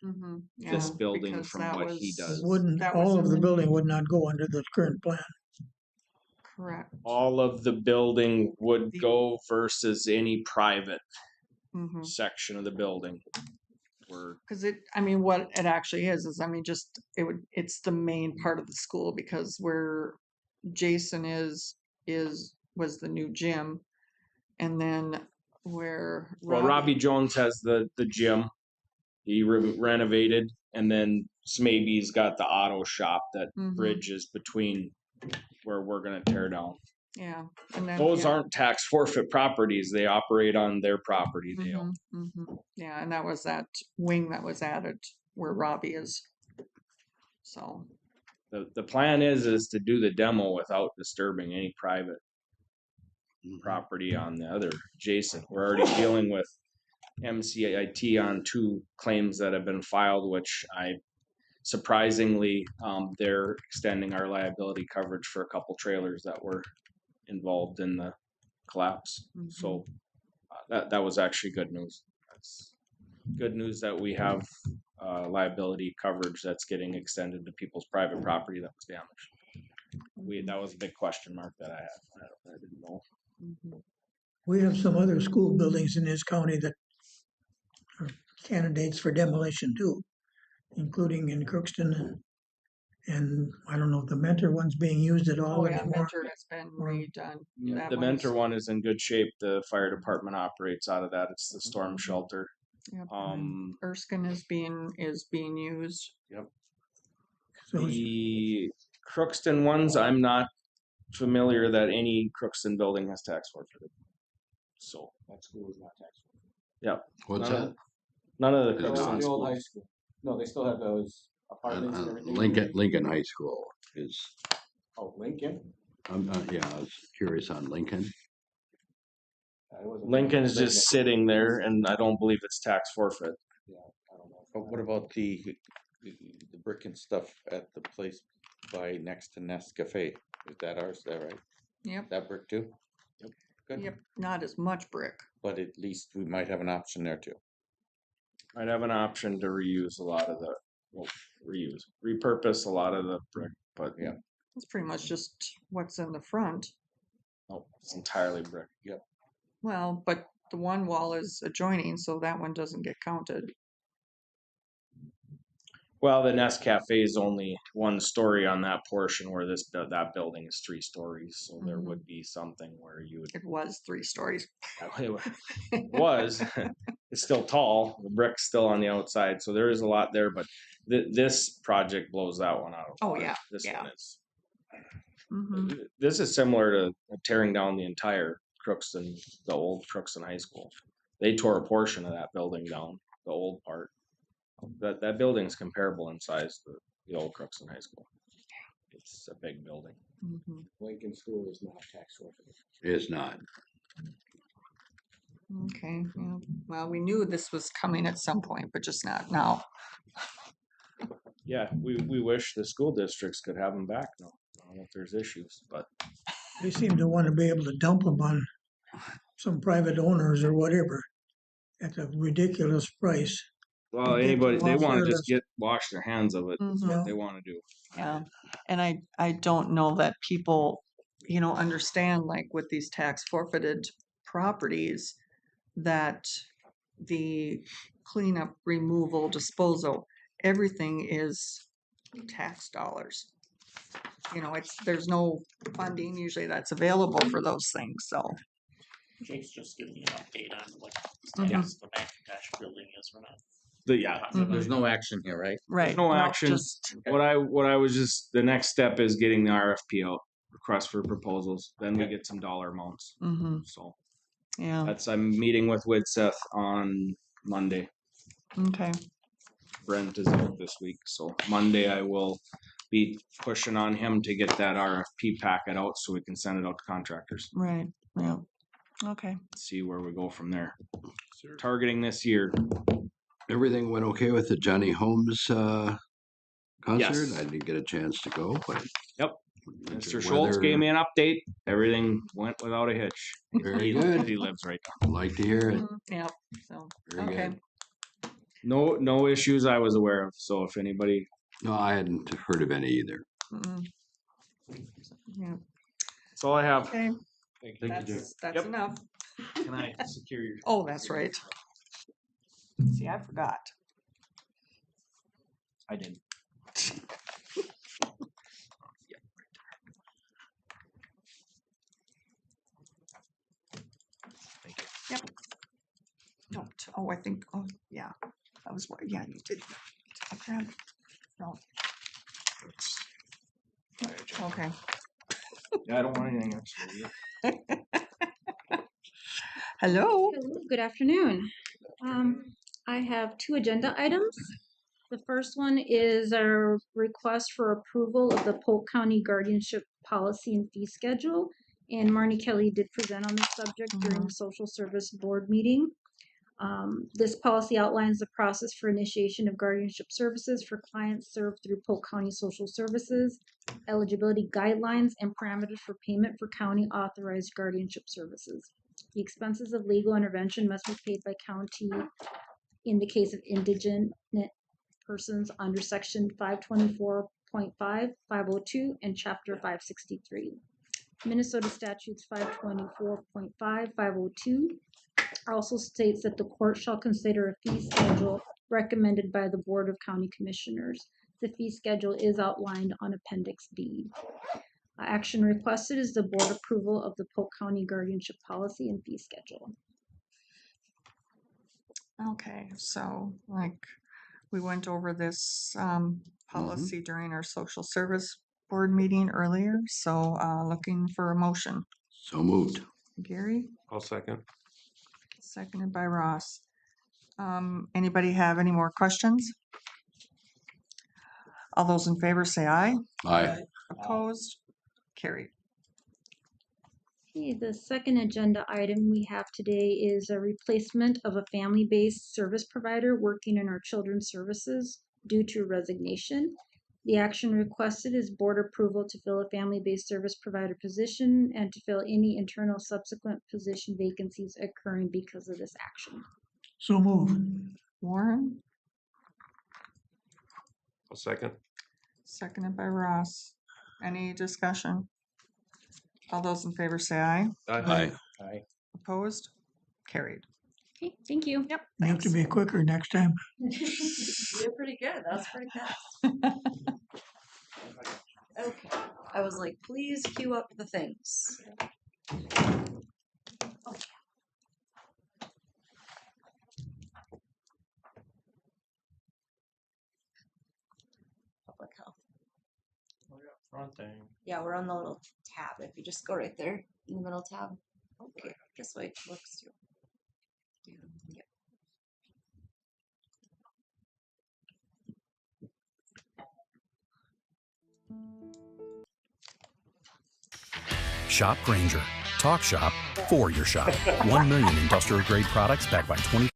Mm-hmm. Yeah. this building because from that what he was- does. Wouldn't, That was all in of the the- building would not go under the current plan. Correct. All of the building would go versus any private Mm-hmm. section of the building. Because I mean, what it actually is, I mean, it's the main part of the school, because where Jason was the new gym, and then where Well, Robbie Jones has the gym. He renovated, and then Smaby's got the auto shop that Mhm. bridges between where we're gonna tear down. Yeah, and then Those yeah. aren't tax forfeit properties. They operate on their property. They own. Yeah, and that was that wing that was added where Robbie is. So The plan is to do the demo without disturbing any private property on the other adjacent. We're already dealing with MCIT on 2 claims that have been filed, which surprisingly, they're extending our liability coverage for a couple trailers that were involved in the collapse. So that was actually good news. That's good news that we have liability coverage that's getting extended to people's private property that was damaged. That was a big question mark that I had. I didn't know. We have some other school buildings in this county that are candidates for demolition too, including in Crookston. And I don't know if the Mentor one's being used at all Oh, yeah, anymore. Mentor has been redone. That The Mentor one's- one is in good shape. The fire department operates out of that. It's the storm shelter. Yep, and Erskine is being used. So The Crookston ones, I'm not familiar that any Crookston building has tax forfeited. So That school is not tax. What's none of- that? None of the Is it Crookston not? The old high schools. school. No, they still have those apartments and everything. Lincoln High School is, Oh, Lincoln? yeah, I was curious on Lincoln. I wasn't- Lincoln is just sitting there, and I don't believe it's tax forfeit. Yeah, I don't know. But what about the brick and stuff at the place by next to Nescafe? Is that ours, is that right? Yep, That brick too? Good. yep, not as much brick. But at least we might have an option there too. I'd have an option to reuse a lot of the, repurpose a lot of the brick, but Yeah. It's pretty much just what's in the front. no, it's entirely brick. Well, but the one wall is adjoining, so that one doesn't get counted. Well, the Nest Cafe is only 1 story on that portion where that building is 3 stories, so there Mhm. would be something where you would. It was 3 stories. It was. It's still tall. The brick's still on the outside, so there is a lot there. But this project blows that one out of the Oh, water. yeah, This yeah. one is. Mhm. This is similar to tearing down the entire Crookston, the old Crookston High School. They tore a portion of that building down, the old part. That building is comparable in size to the old Crookston High School. It's a big building. Mhm. Lincoln School is not tax forfeited. Is not. Okay, yeah. Well, we knew this was coming at some point, but just not now. Yeah, we wish the school districts could have them back now. I don't know if there's issues, but they seem to want to be able to dump them on some private owners or whatever at a ridiculous price. well, Get them anybody they off want there, to just let's- wash their hands of it. Is Mhm. what they want to do. Yeah, and I don't know that people, understand, like with these tax forfeited properties, that the cleanup, removal, disposal, everything is tax dollars. There's no funding usually that's available for those things, so. Jake's just giving you an update on what Mhm. status the McIntosh building is. We're not. There's no action here, right? Right. no no, action. Just, What I was just the next step is getting the RFP out, request for proposals. Then we get some dollar amounts. mhm, So yeah, I'm meeting with Widseth on Monday. okay, Brent is out this week, so Monday I will be pushing on him to get that RFP packet out so we can send it out to contractors. right, yeah, okay. See where we go from there. Targeting this year. Everything went okay with the Johnny Holmes concert? Yes. I didn't get a chance to go, but. Yep. winter Mr. Schultz weather- gave me an update. Everything went without a hitch. Very He good. lives right now. Like to hear it. Mhm, yeah, so, Very okay. good. No issues I was aware of. So if anybody, No, I hadn't heard of any either. Mm. Yeah, that's all I have. okay, Thank you, Jake. that's Yep. enough. Can I secure your? Oh, that's right. See, I forgot. I didn't. No, I think, oh, yeah, that was what, yeah, you did. I grabbed- No. Okay, Yeah, I don't want anything extra. hello. Hello, good afternoon. I have 2 agenda items. The first one is a request for approval of the Polk County Guardianship Policy and Fee Schedule and Marnie Kelly did present on this subject during the social service board meeting. This policy outlines the process for initiation of guardianship services for clients served through Polk County Social Services, eligibility guidelines, and parameters for payment for county authorized guardianship services. The expenses of legal intervention must be paid by county in the case of indigent persons under section 524.5, 502, and chapter 563. Minnesota statutes 524.5, 502 also states that the court shall consider a fee schedule recommended by the Board of County Commissioners. The fee schedule is outlined on Appendix B. Action requested is the board approval of the Polk County Guardianship Policy and Fee Schedule. Okay, so like we went over this policy during our social service board meeting earlier. So looking for a motion. So moved. Gary, I'll second. seconded by Ross. Anybody have any more questions? All those in favor say aye. Aye. Opposed? Carried. Okay, the second agenda item we have today is a replacement of a family-based service provider working in our children's services due to resignation. The action requested is board approval to fill a family-based service provider position and to fill any internal subsequent position vacancies occurring because of this action. So move. Warren, I'll second. seconded by Ross. Any discussion? All those in favor say aye. Aye. Opposed? Carried. Okay, thank you. Yep. You have to be quicker next time. You're pretty good. That was pretty fast. Okay. I was like, please queue up the things. Public health. Front thing. Yeah, we're on the little tab. If you just go right there in the middle tab. Okay, this way it looks too. Yep. Shop Granger. Talk shop for your shop. 1 million industrial grade products backed by 20.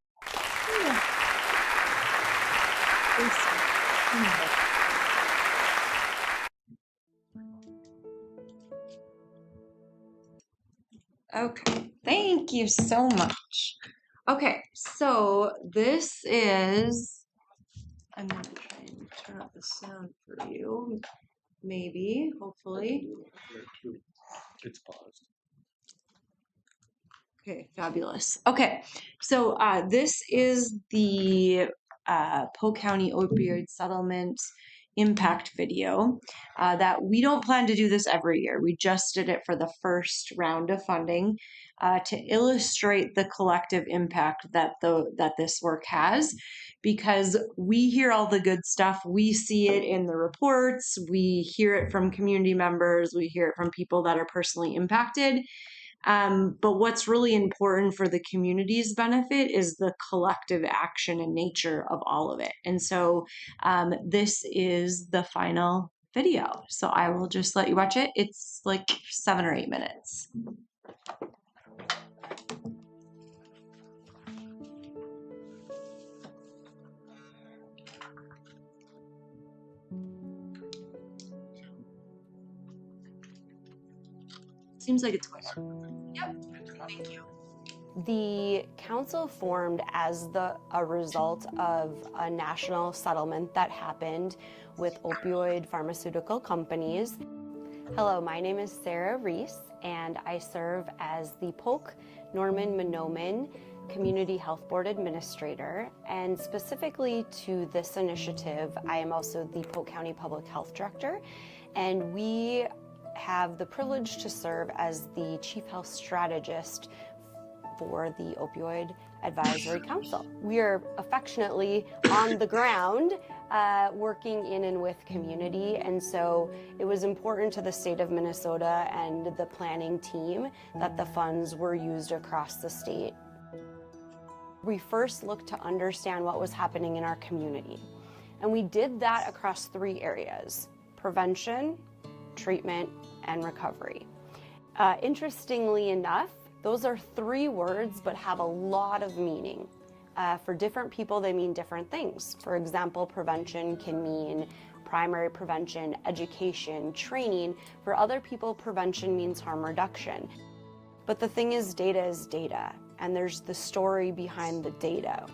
Okay, thank you so much. Okay, so this is, I'm gonna try and turn up the sound for you. Maybe, hopefully. It's paused. Okay, fabulous. Okay, so this is the Polk County opioid settlement impact video that we don't plan to do this every year. We just did it for the first round of funding to illustrate the collective impact that this work has, because we hear all the good stuff. We see it in the reports. We hear it from community members. We hear it from people that are personally impacted. But what's really important for the community's benefit is the collective action and nature of all of it. And so this is the final video. So I will just let you watch it. It's like 7 or 8 minutes. Seems like it's quick. Yep, thank you. The council formed as a result of a national settlement that happened with opioid pharmaceutical companies. Hello, my name is Sarah Reese, and I serve as the Polk Norman Monoman Community Health Board Administrator. And specifically to this initiative, I am also the Polk County Public Health Director, and we have the privilege to serve as the Chief Health Strategist for the Opioid Advisory Council. We are affectionately on the ground working in and with community, and so it was important to the state of Minnesota and the planning team that the funds were used across the state. We first looked to understand what was happening in our community, and we did that across 3 areas: prevention, treatment, and recovery. Interestingly enough, those are 3 words but have a lot of meaning. For different people, they mean different things. For example, prevention can mean primary prevention, education, training. For other people, prevention means harm reduction. But the thing is data, and there's the story behind the data.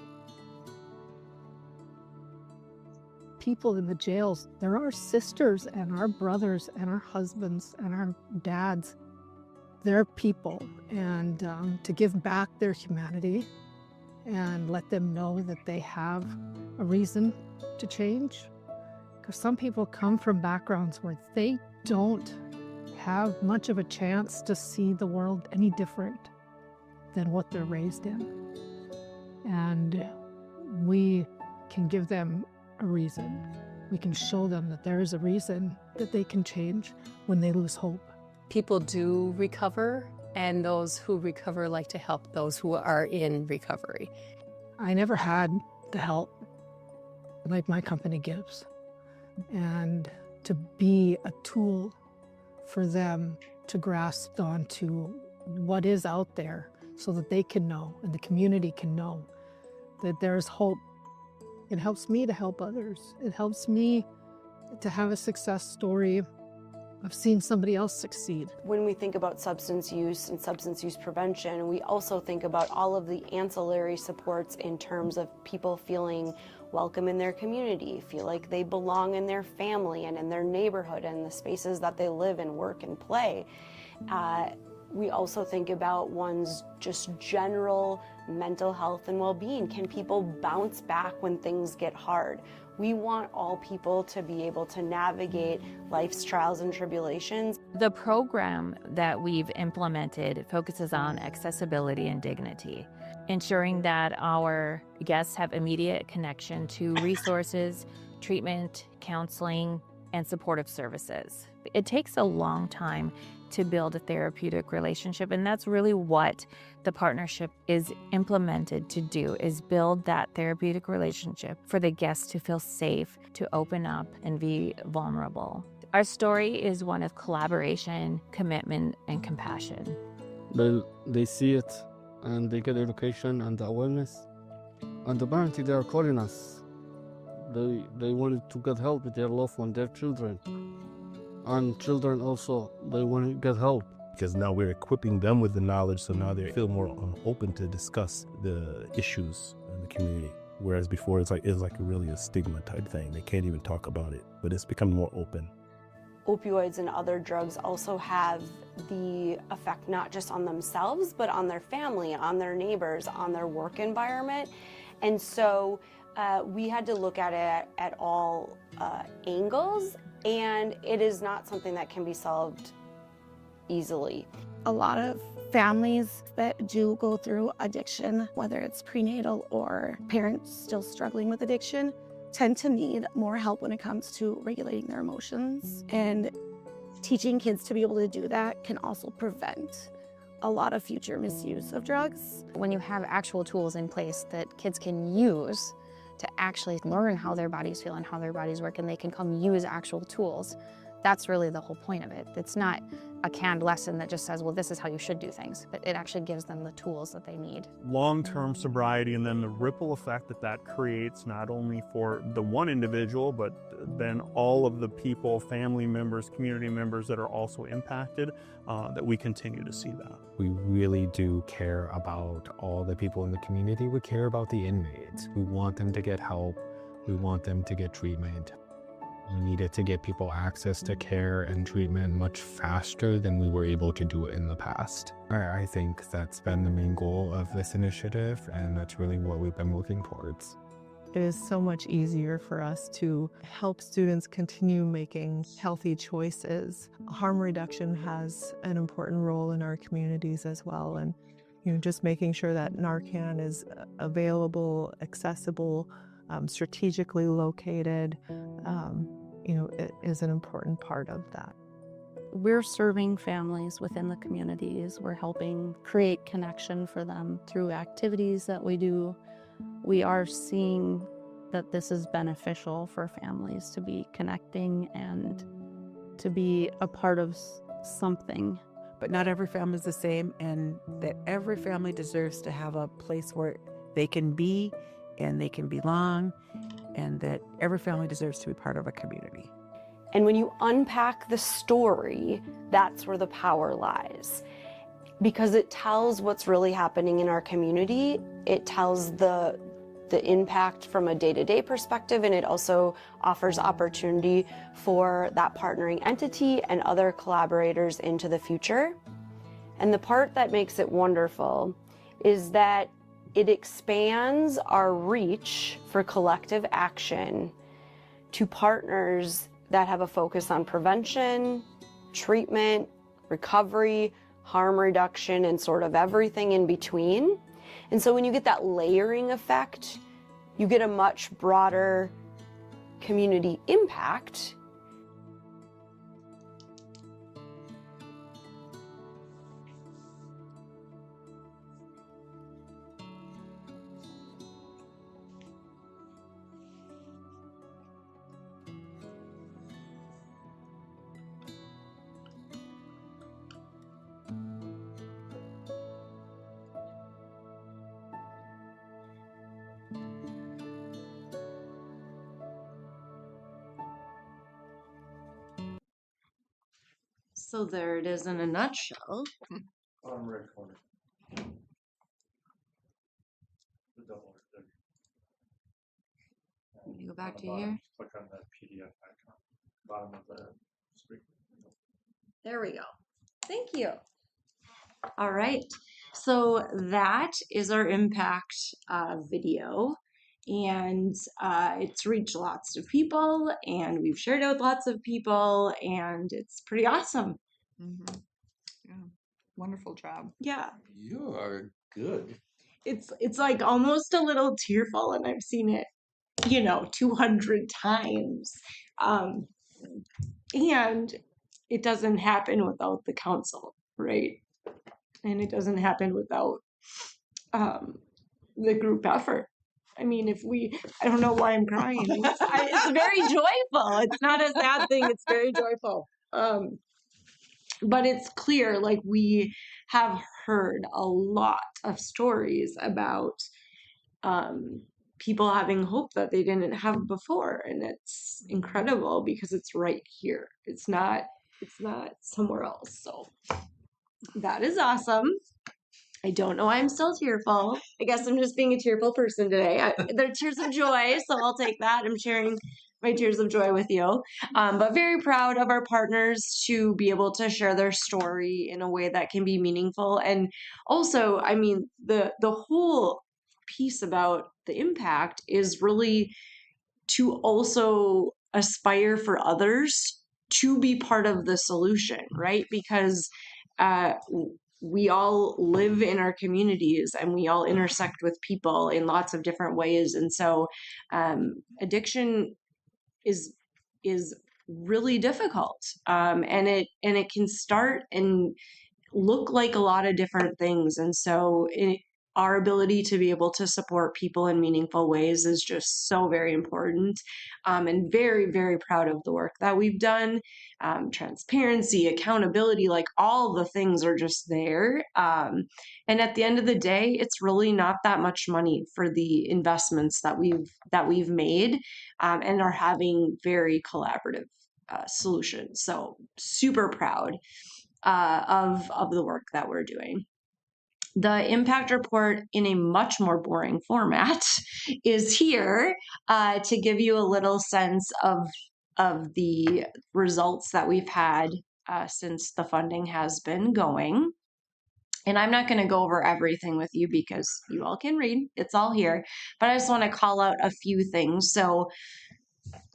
People in the jails, they're our sisters and our brothers and our husbands and our dads. They're people, and to give back their humanity and let them know that they have a reason to change. Because some people come from backgrounds where they don't have much of a chance to see the world any different than what they're raised in. And we can give them a reason. We can show them that there is a reason that they can change when they lose hope. People do recover, and those who recover like to help those who are in recovery. I never had the help like my company gives. And to be a tool for them to grasp onto what is out there so that they can know and the community can know that there's hope. It helps me to help others. It helps me to have a success story of seeing somebody else succeed. When we think about substance use and substance use prevention, we also think about all of the ancillary supports in terms of people feeling welcome in their community, feel like they belong in their family and in their neighborhood and the spaces that they live and work and play. We also think about one's just general mental health and well-being. Can people bounce back when things get hard? We want all people to be able to navigate life's trials and tribulations. The program that we've implemented focuses on accessibility and dignity, ensuring that our guests have immediate connection to resources, treatment, counseling, and supportive services. It takes a long time to build a therapeutic relationship, and that's really what the partnership is implemented to do, is build that therapeutic relationship for the guests to feel safe, to open up and be vulnerable. Our story is one of collaboration, commitment, and compassion. They see it and they get education and awareness, and apparently they are calling us. They wanted to get help with their loved one, their children. And children also, they want to get help. Because now we're equipping them with the knowledge, so now they feel more open to discuss the issues in the community. Whereas before, it's like really a stigma type thing. They can't even talk about it, but it's become more open. Opioids and other drugs also have the effect not just on themselves, but on their family, on their neighbors, on their work environment. And so we had to look at it at all angles, and it is not something that can be solved easily. A lot of families that do go through addiction, whether it's prenatal or parents still struggling with addiction, tend to need more help when it comes to regulating their emotions. And teaching kids to be able to do that can also prevent a lot of future misuse of drugs. When you have actual tools in place that kids can use to actually learn how their bodies feel and how their bodies work, and they can come use actual tools, that's really the whole point of it. It's not a canned lesson that just says, well, this is how you should do things, but it actually gives them the tools that they need. Long-term sobriety, and then the ripple effect that creates not only for the one individual, but then all of the people, family members, community members that are also impacted, that we continue to see that. We really do care about all the people in the community. We care about the inmates. We want them to get help. We want them to get treatment. We needed to get people access to care and treatment much faster than we were able to do it in the past. I think that's been the main goal of this initiative, and that's really what we've been working towards. It is so much easier for us to help students continue making healthy choices. Harm reduction has an important role in our communities as well, and just making sure that Narcan is available, accessible, strategically located, it is an important part of that. We're serving families within the communities. We're helping create connection for them through activities that we do. We are seeing that this is beneficial for families to be connecting and to be a part of something but not every family is the same, and that every family deserves to have a place where they can be and they can belong, and that every family deserves to be part of a community. And when you unpack the story, that's where the power lies. Because it tells what's really happening in our community. It tells the impact from a day-to-day perspective, and it also offers opportunity for that partnering entity and other collaborators into the future. And the part that makes it wonderful is that it expands our reach for collective action to partners that have a focus on prevention, treatment, recovery, harm reduction, and sort of everything in between. And so when you get that layering effect, you get a much broader community impact. So there it is in a nutshell. Bottom right corner. The double right there. Let me go back On the to bottom, here. Click on that PDF icon. Bottom of the screen. There we go. Thank you. All right. So that is our impact video. And it's reached lots of people, and we've shared it with lots of people, and it's pretty awesome. Mm-hmm. Yeah. Wonderful job. Yeah. You are good. It's like almost a little tearful, and I've seen it, 200 times. And it doesn't happen without the council, right? And it doesn't happen without the group effort. I mean, I don't know why I'm crying. It's very joyful. It's not a sad thing. It's very joyful. But it's clear, like, we have heard a lot of stories about people having hope that they didn't have before, and it's incredible because it's right here. It's not somewhere else. So that is awesome. I don't know why I'm still tearful. I guess I'm just being a tearful person today. They're tears of joy, so I'll take that. I'm sharing my tears of joy with you. But very proud of our partners to be able to share their story in a way that can be meaningful. And also, I mean, the whole piece about the impact is really to also aspire for others to be part of the solution, right? Because we all live in our communities and we all intersect with people in lots of different ways. And so addiction is really difficult. And it can start and look like a lot of different things. And so our ability to be able to support people in meaningful ways is just so very important, and very, very proud of the work that we've done. Transparency, accountability, like all the things are just there. And at the end of the day, it's really not that much money for the investments that we've made, and are having very collaborative solutions. So super proud of the work that we're doing. The impact report in a much more boring format is here to give you a little sense of the results that we've had since the funding has been going. And I'm not going to go over everything with you because you all can read. It's all here. But I just want to call out a few things. So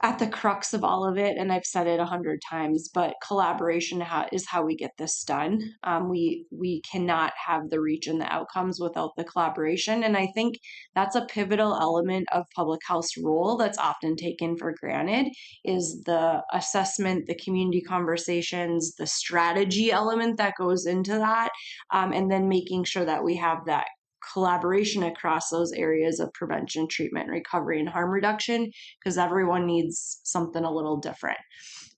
at the crux of all of it, and I've said it 100 times, but collaboration is how we get this done. We cannot have the reach and the outcomes without the collaboration. And I think that's a pivotal element of public health's role that's often taken for granted, is the assessment, the community conversations, the strategy element that goes into that, and then making sure that we have that collaboration across those areas of prevention, treatment, recovery, and harm reduction, because everyone needs something a little different.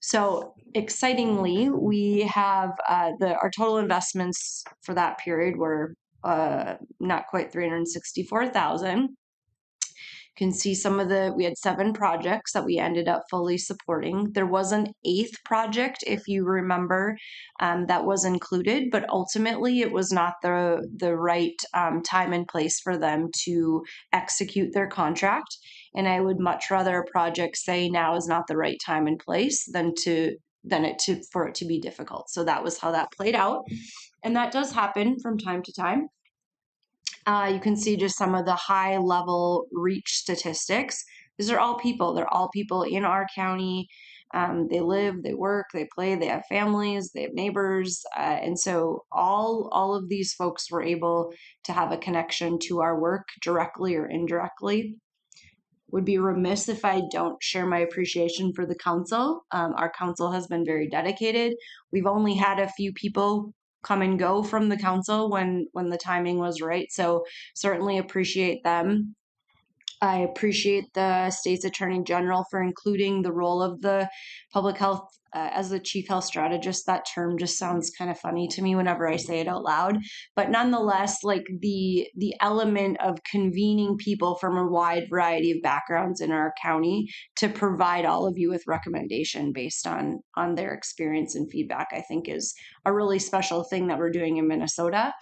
So excitingly, we have our total investments for that period were not quite 364,000. You can see we had 7 projects that we ended up fully supporting. There was an 8th project, if you remember, that was included, but ultimately it was not the right time and place for them to execute their contract. And I would much rather a project say now is not the right time and place for it to be difficult. So that was how that played out. And that does happen from time to time. You can see just some of the high level reach statistics. These are all people. They're all people in our county. They live, they work, they play, they have families, they have neighbors. And so all of these folks were able to have a connection to our work directly or indirectly. Would be remiss if I don't share my appreciation for the council. Our council has been very dedicated. We've only had a few people come and go from the council when the timing was right. So certainly appreciate them. I appreciate the state's attorney general for including the role of the public health as the chief health strategist. That term just sounds kind of funny to me whenever I say it out loud. But nonetheless, like the element of convening people from a wide variety of backgrounds in our county to provide all of you with recommendation based on their experience and feedback, I think is a really special thing that we're doing in Minnesota.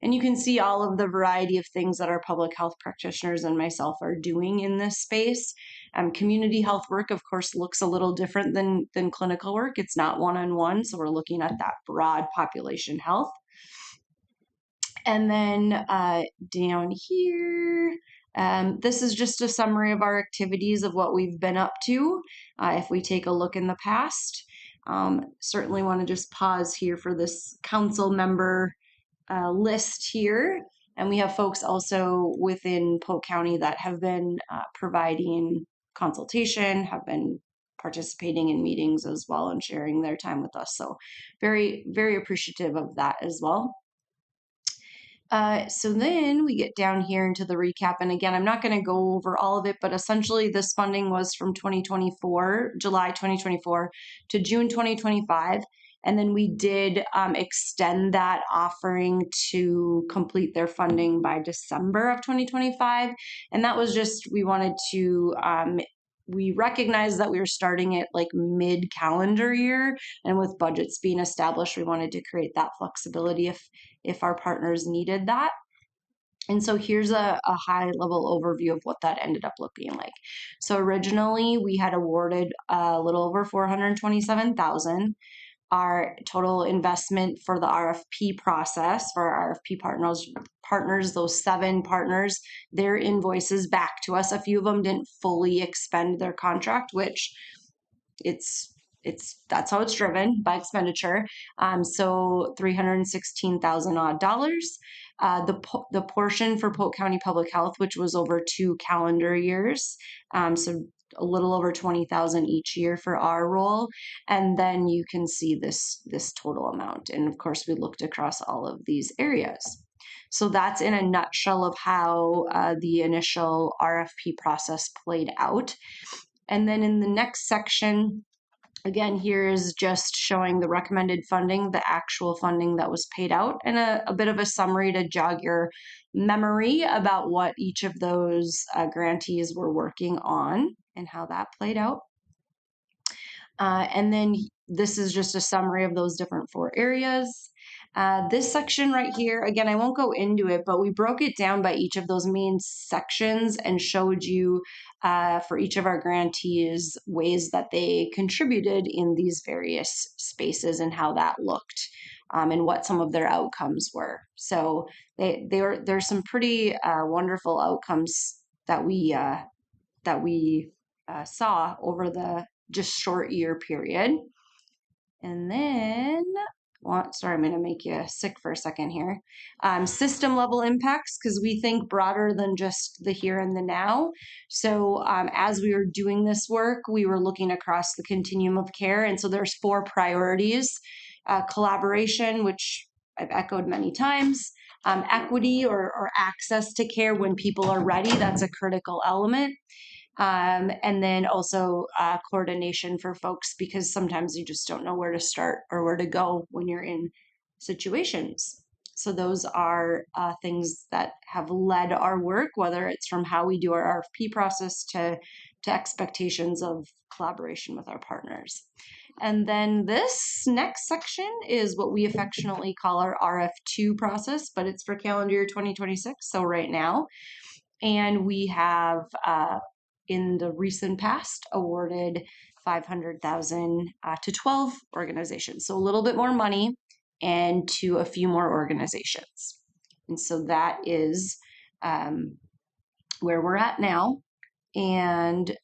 And you can see all of the variety of things that our public health practitioners and myself are doing in this space. Community health work, of course, looks a little different than clinical work. It's not one-on-one, so we're looking at that broad population health. And then down here, this is just a summary of our activities of what we've been up to. If we take a look in the past, certainly want to just pause here for this council member list here. And we have folks also within Polk County that have been providing consultation, have been participating in meetings as well and sharing their time with us. So very, very appreciative of that as well. So then we get down here into the recap. And again, I'm not going to go over all of it, but essentially this funding was from July 2024 to June 2025. And then we did extend that offering to complete their funding by December of 2025. And that was just, we wanted to, we recognized that we were starting at like mid-calendar year, and with budgets being established, we wanted to create that flexibility if our partners needed that. And so here's a high level overview of what that ended up looking like. So originally we had awarded a little over $427,000. Our total investment for the RFP process for our RFP partners, those 7 partners, their invoices back to us. A few of them didn't fully expend their contract, which that's how it's driven by expenditure. So $316,000 odd dollars. The portion for Polk County Public Health, which was over 2 calendar years, so a little over 20,000 each year for our role. And then you can see this total amount. And of course, we looked across all of these areas. So that's in a nutshell of how the initial RFP process played out. And then in the next section, again, here is just showing the recommended funding, the actual funding that was paid out, and a bit of a summary to jog your memory about what each of those grantees were working on and how that played out. And then this is just a summary of those different 4 areas. This section right here, again, I won't go into it, but we broke it down by each of those main sections and showed you for each of our grantees ways that they contributed in these various spaces and how that looked and what some of their outcomes were. So there's some pretty wonderful outcomes that we saw over the just short year period. And then, sorry, I'm going to make you sick for a second here. System level impacts, because we think broader than just the here and the now. So as we were doing this work, we were looking across the continuum of care. And so there's 4 priorities. Collaboration, which I've echoed many times. Equity or access to care when people are ready, that's a critical element. And then also coordination for folks, because sometimes you just don't know where to start or where to go when you're in situations. So those are things that have led our work, whether it's from how we do our RFP process to expectations of collaboration with our partners. And then this next section is what we affectionately call our RF2 process, but it's for calendar year 2026, so right now. And we have, in the recent past, awarded $500,000 to 12 organizations, so a little bit more money, and to a few more organizations. And so that is where we're at now. And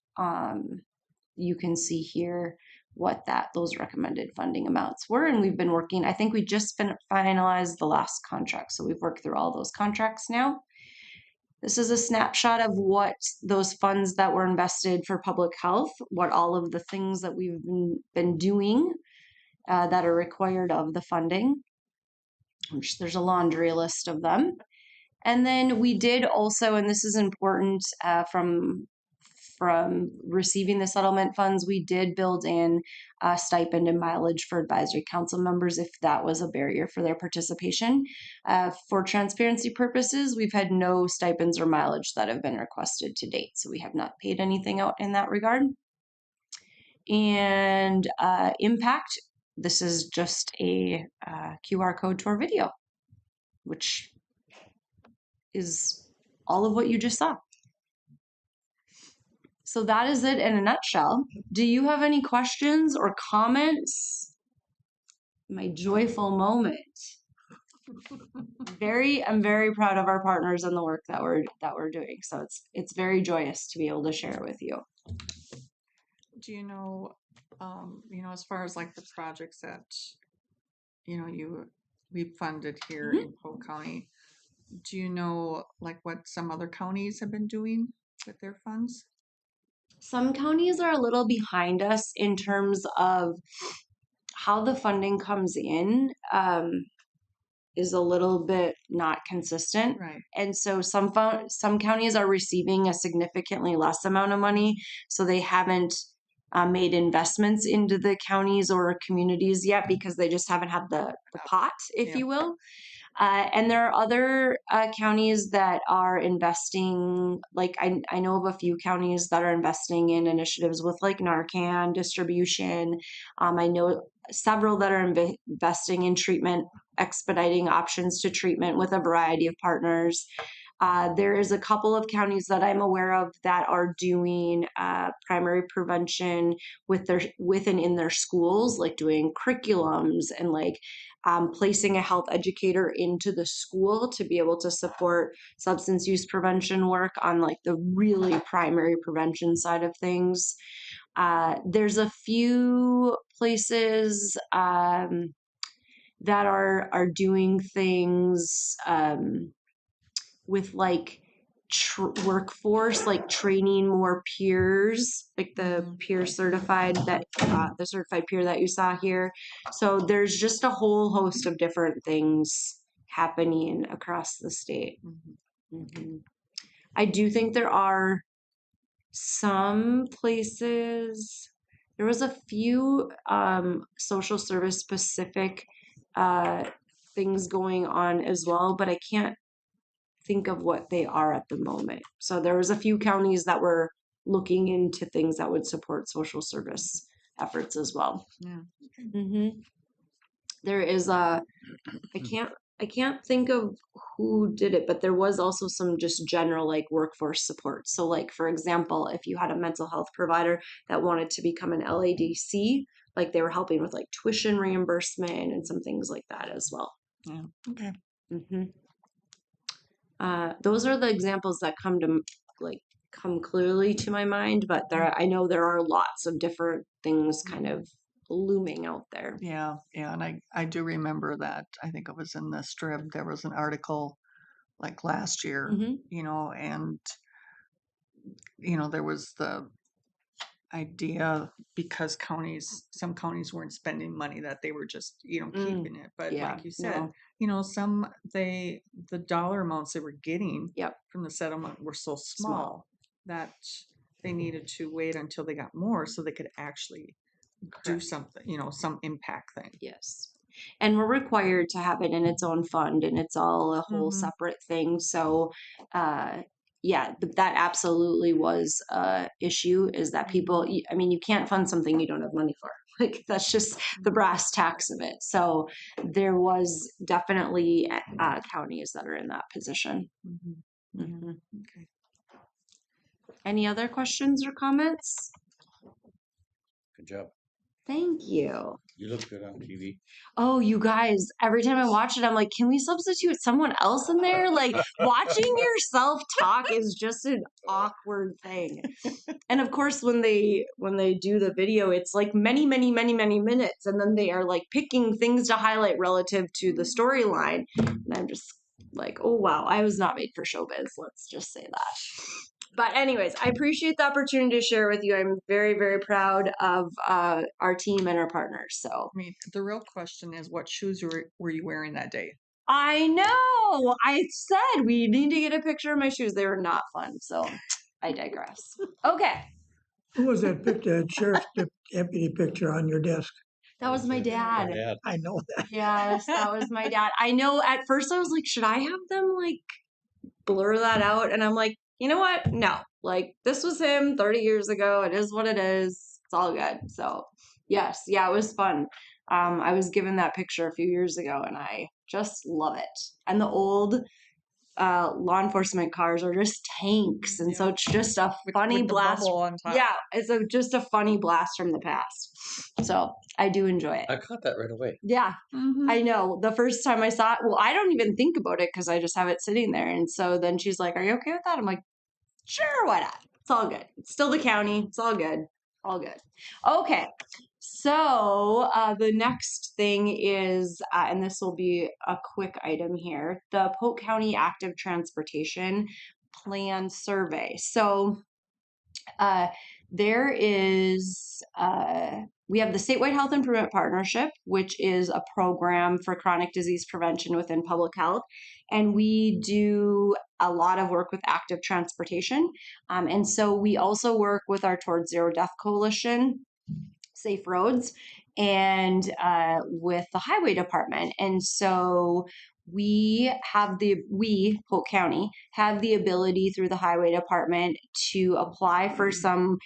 you can see here what those recommended funding amounts were. And we've been working, I think we just finalized the last contract. So we've worked through all those contracts now. This is a snapshot of what those funds that were invested for public health, what all of the things that we've been doing that are required of the funding, which there's a laundry list of them. And then we did also, and this is important, from receiving the settlement funds, we did build in a stipend and mileage for advisory council members if that was a barrier for their participation. For transparency purposes, we've had no stipends or mileage that have been requested to date, so we have not paid anything out in that regard. And impact, this is just a QR code to our video, which is all of what you just saw. So that is it in a nutshell. Do you have any questions or comments? My joyful moment. I'm very proud of our partners and the work that we're doing. So it's very joyous to be able to share with you. Do you know, as far as like the projects that, we funded here in Polk County, do you know like what some other counties have been doing with their funds? Some counties are a little behind us in terms of how the funding comes in, is a little bit not consistent. Right. And so some counties are receiving a significantly less amount of money, so they haven't made investments into the counties or communities yet because they just haven't had the pot, if you will. And there are other counties that are investing, like I know of a few counties that are investing in initiatives with like Narcan distribution. I know several that are investing in treatment, expediting options to treatment with a variety of partners. There is a couple of counties that I'm aware of that are doing primary prevention with and in their schools, like doing curriculums and like placing a health educator into the school to be able to support substance use prevention work on like the really primary prevention side of things. There's a few places that are doing things with like workforce, like training more peers, like the peer certified the certified peer that you saw here. So there's just a whole host of different things happening across the state. I do think there are some places, there was a few social service specific things going on as well, but I can't think of what they are at the moment. So there was a few counties that were looking into things that would support social service efforts as well. Yeah. There is I can't think of who did it, but there was also some just general like workforce support. So like, for example, if you had a mental health provider that wanted to become an LADC, like they were helping with like tuition reimbursement and some things like that as well. Yeah. Okay. Those are the examples that come clearly to my mind, but I know there are lots of different things kind of looming out there. Yeah, and I do remember that. I think it was in the Strip. There was an article like last year, and there was idea because some counties weren't spending money that they were just, keeping it. But yeah, like you said, no. the dollar amounts they were getting Yep. from the settlement were so small that they needed to wait until they got more so they could actually do something, some impact thing. Yes. And we're required to have it in its own fund, and it's all a whole Mhm. separate thing. So, yeah, that absolutely was a issue, is that people, I mean, you can't fund something you don't have money for. Like, that's just the brass tacks of it. So there was definitely counties that are in that position. Mhm. Okay. Any other questions or comments? Good job. Thank you. You look good on TV. Oh, you guys, every time I watch it, I'm like, can we substitute someone else in there? Like, watching yourself talk is just an awkward thing. And of course, when they do the video, it's like many, many, many, many minutes. And then they are like picking things to highlight relative to the storyline. And I'm just like, oh, wow, I was not made for showbiz. Let's just say that. But anyways, I appreciate the opportunity to share with you. I'm very, very proud of our team and our partners. So I mean, the real question is, what shoes were you wearing that day? I know. I said we need to get a picture of my shoes. They were not fun. So I digress. Okay. Who was that picture, that sheriff's deputy picture on your desk? That was my dad. I know that. Yes, that was my dad. I know at first I was like, should I have them like blur that out? And I'm like, you know what? No. Like, this was him 30 years ago. It is what it is. It's all good. So yes, yeah, it was fun. I was given that picture a few years ago and I just love it. And the old law enforcement cars are just tanks, and so it's just a funny with the blast. bubble on top. Yeah, it's just a funny blast from the past. So I do enjoy it. I caught that right away. Yeah, I know. The first time I saw it, well, I don't even think about it because I just have it sitting there. And so then she's like, "Are you okay with that?" I'm like, "Sure, why not? It's all good. It's still the county. It's all good. All good." Okay. So the next thing is, and this will be a quick item here, the Polk County Active Transportation Plan Survey. So there is, we have the Statewide Health Improvement Partnership, which is a program for chronic disease prevention within public health. And we do a lot of work with active transportation. And so we also work with our Towards Zero Death Coalition, Safe Roads, and with the highway department. And so we, Polk County, have the ability through the highway department to apply for some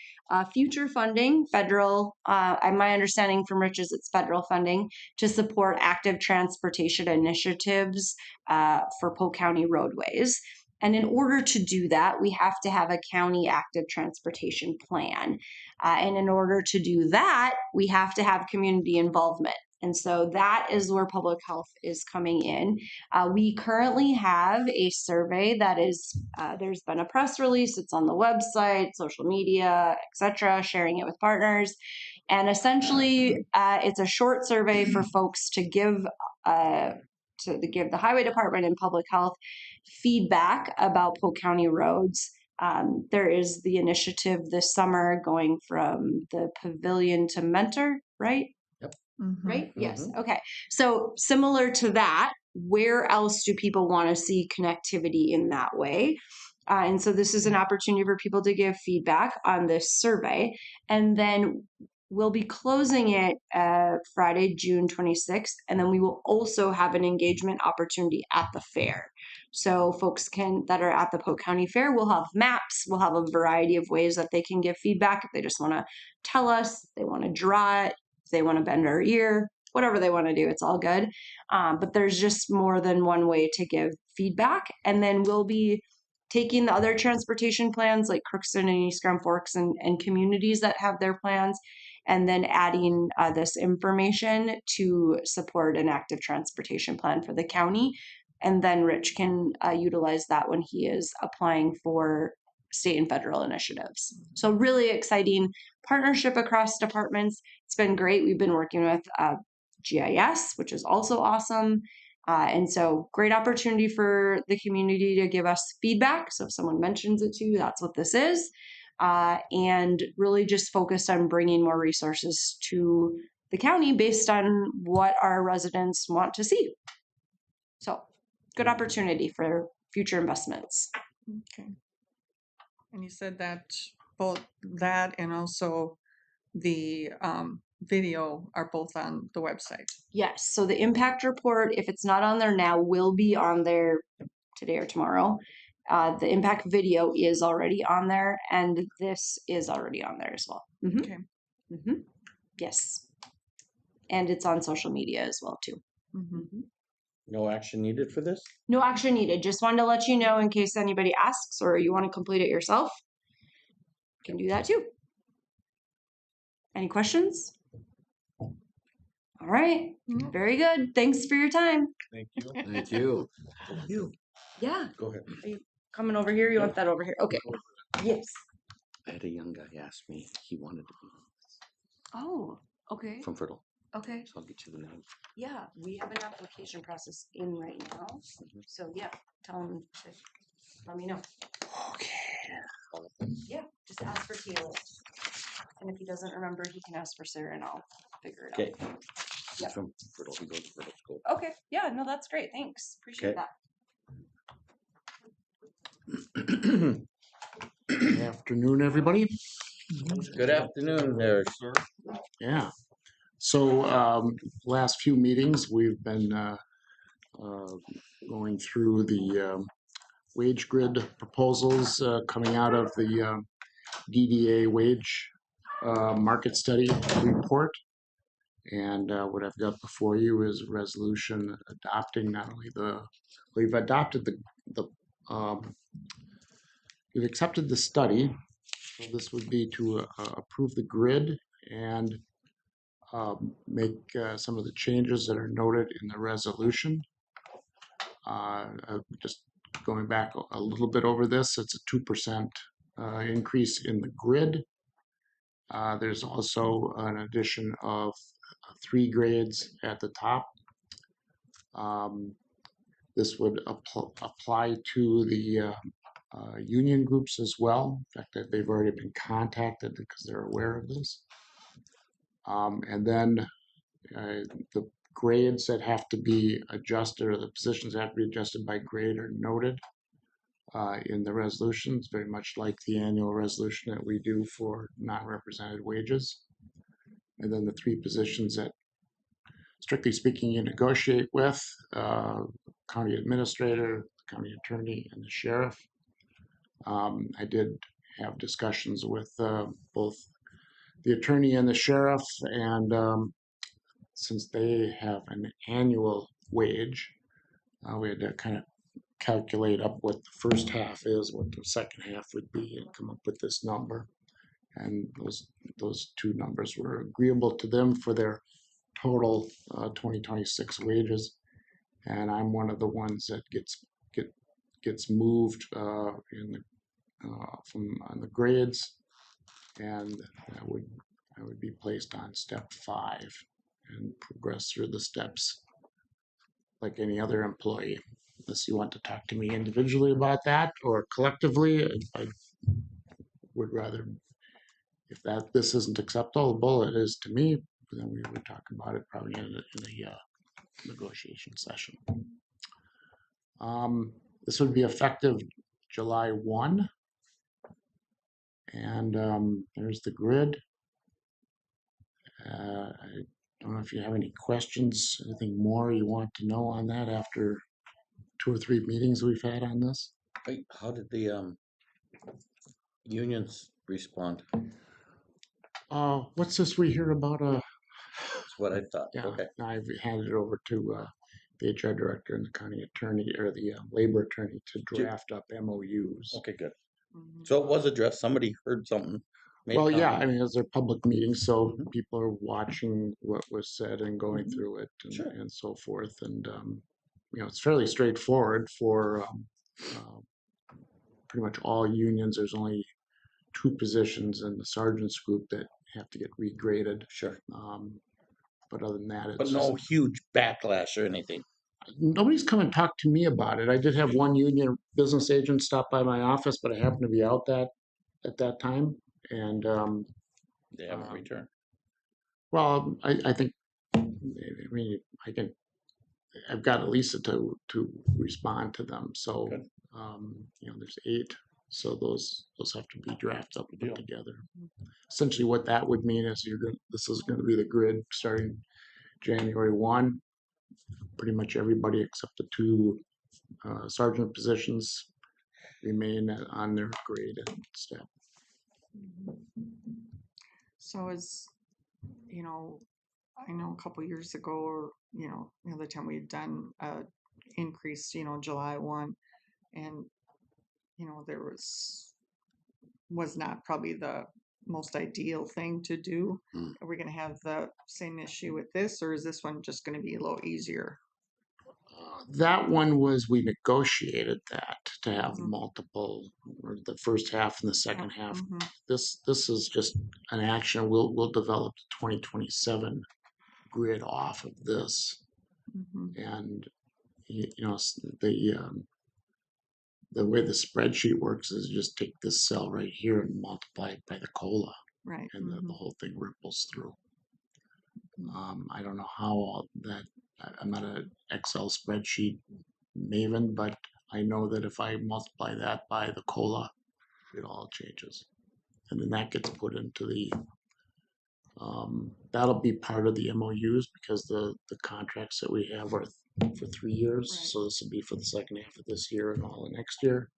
future funding, federal, my understanding from Rich is it's federal funding to support active transportation initiatives for Polk County roadways. And in order to do that, we have to have a county active transportation plan. And in order to do that, we have to have community involvement. And so that is where public health is coming in. We currently have a survey that is, there's been a press release, it's on the website, social media, etc., sharing it with partners. And essentially, it's a short survey for folks to give the highway department and public health feedback about Polk County roads. There is the initiative this summer going from the pavilion to mentor, right? Yep. Right? Yes. Okay. So similar to that, where else do people want to see connectivity in that way? And so this is an opportunity for people to give feedback on this survey. And then we'll be closing it Friday, June 26th. And then we will also have an engagement opportunity at the fair. So folks that are at the Polk County Fair will have maps. We'll have a variety of ways that they can give feedback if they just want to tell us, they want to draw it, if they want to bend our ear, whatever they want to do, it's all good. But there's just more than one way to give feedback. And then we'll be taking the other transportation plans like Crookston and East Grand Forks and communities that have their plans, and then adding this information to support an active transportation plan for the county. And then Rich can utilize that when he is applying for state and federal initiatives. So really exciting partnership across departments. It's been great. We've been working with GIS, which is also awesome. And so great opportunity for the community to give us feedback. So if someone mentions it to you, that's what this is. and really just focused on bringing more resources to the county based on what our residents want to see. So, good opportunity for future investments. Okay. And you said that both that and also the video are both on the website. Yes, so the impact report, if it's not on there now, will be on there today or tomorrow. The impact video is already on there, and this is already on there as well. Okay. Yes. And it's on social media as well, too. No action needed for this? No action needed. Just wanted to let you know in case anybody asks or you want to complete it yourself. You can do that too. Any questions? All right. Very good. Thanks for your time. Thank you. Thank you. You. Yeah. Go ahead. Are you coming over here? You want that over here? Okay. Yes. I had a young guy ask me, he wanted to be Oh, okay. from Fertile. Okay. So I'll get you the name. Yeah, we have an application process in right now. So yeah, tell him to let me know. Okay. Yeah, just ask for Taylor. And if he doesn't remember, he can ask for Sarah and I'll figure it Okay. out. He's from Fertile. He goes to Fertile School. Okay. Yeah, no, that's great. Thanks. Appreciate Okay. Good afternoon, everybody. Good afternoon there, sir. Yeah. So last few meetings, we've been going through the wage grid proposals coming out of the DDA wage market study report. And what I've got before you is a resolution adopting not only we've adopted we've accepted the study. So this would be to approve the grid and make some of the changes that are noted in the resolution. Just going back a little bit over this, it's a 2% increase in the grid. There's also an addition of 3 grades at the top. This would apply to the union groups as well. In fact, they've already been contacted because they're aware of this. And then the grades that have to be adjusted, or the positions that have to be adjusted by grade, are noted in the resolutions, very much like the annual resolution that we do for non-represented wages. And then the 3 positions that, strictly speaking, you negotiate with, county administrator, county attorney, and the sheriff. I did have discussions with both the attorney and the sheriff, and since they have an annual wage, we had to kind of calculate up what the first half is, what the second half would be, and come up with this number. And those 2 numbers were agreeable to them for their total 2026 wages. And I'm one of the ones that gets moved from on the grades, and I would be placed on step 5 and progress through the steps like any other employee. Unless you want to talk to me individually about that or collectively, I would rather, if this isn't acceptable, it is to me, then we would talk about it probably in a negotiation session. This would be effective July 1. And there's the grid. I don't know if you have any questions, anything more you want to know on that after 2 or 3 meetings we've had on this. Wait, how did the unions respond? What's this we hear about? That's what I thought. Yeah, Okay. I've handed it over to the HR director and the county attorney, or the labor attorney, to draft up MOUs. Okay, good. So it was addressed. Somebody heard something. Well, yeah, I mean, those are public meetings, so people are watching what was said and going through it, and so forth. And it's fairly straightforward for pretty much all unions. There's only 2 positions in the sergeant's group that have to get regraded. Sure. But other than that, it's But no huge backlash or anything. Nobody's come and talked to me about it. I did have one union business agent stop by my office, but I happened to be out that at that time, and They haven't returned. well, I think, I mean, I've got Lisa to respond to them. So, there's 8. So those have to be drafted up and put together. Essentially, what that would mean is this is going to be the grid starting January 1. Pretty much everybody except the 2 sergeant positions remain on their grade and step. So I know a couple years ago, or, the other time we had done increase, July 1, and, there was not probably the most ideal thing to do. Are we going to have the same issue with this, or is this one just going to be a little easier? That one we negotiated that to have multiple, or the first half and the second half. This is just an action. We'll develop the 2027 grid off of this, and the way the spreadsheet works is just take this cell right here and multiply it by the COLA, right? And the whole thing ripples through. I don't know how all that. I'm not an Excel spreadsheet maven, but I know that if I multiply that by the COLA, it all changes. And then that gets put into the, that'll be part of the MOUs, because the contracts that we have are for 3 years. Right. So this will be for the second half of this year and all of next year.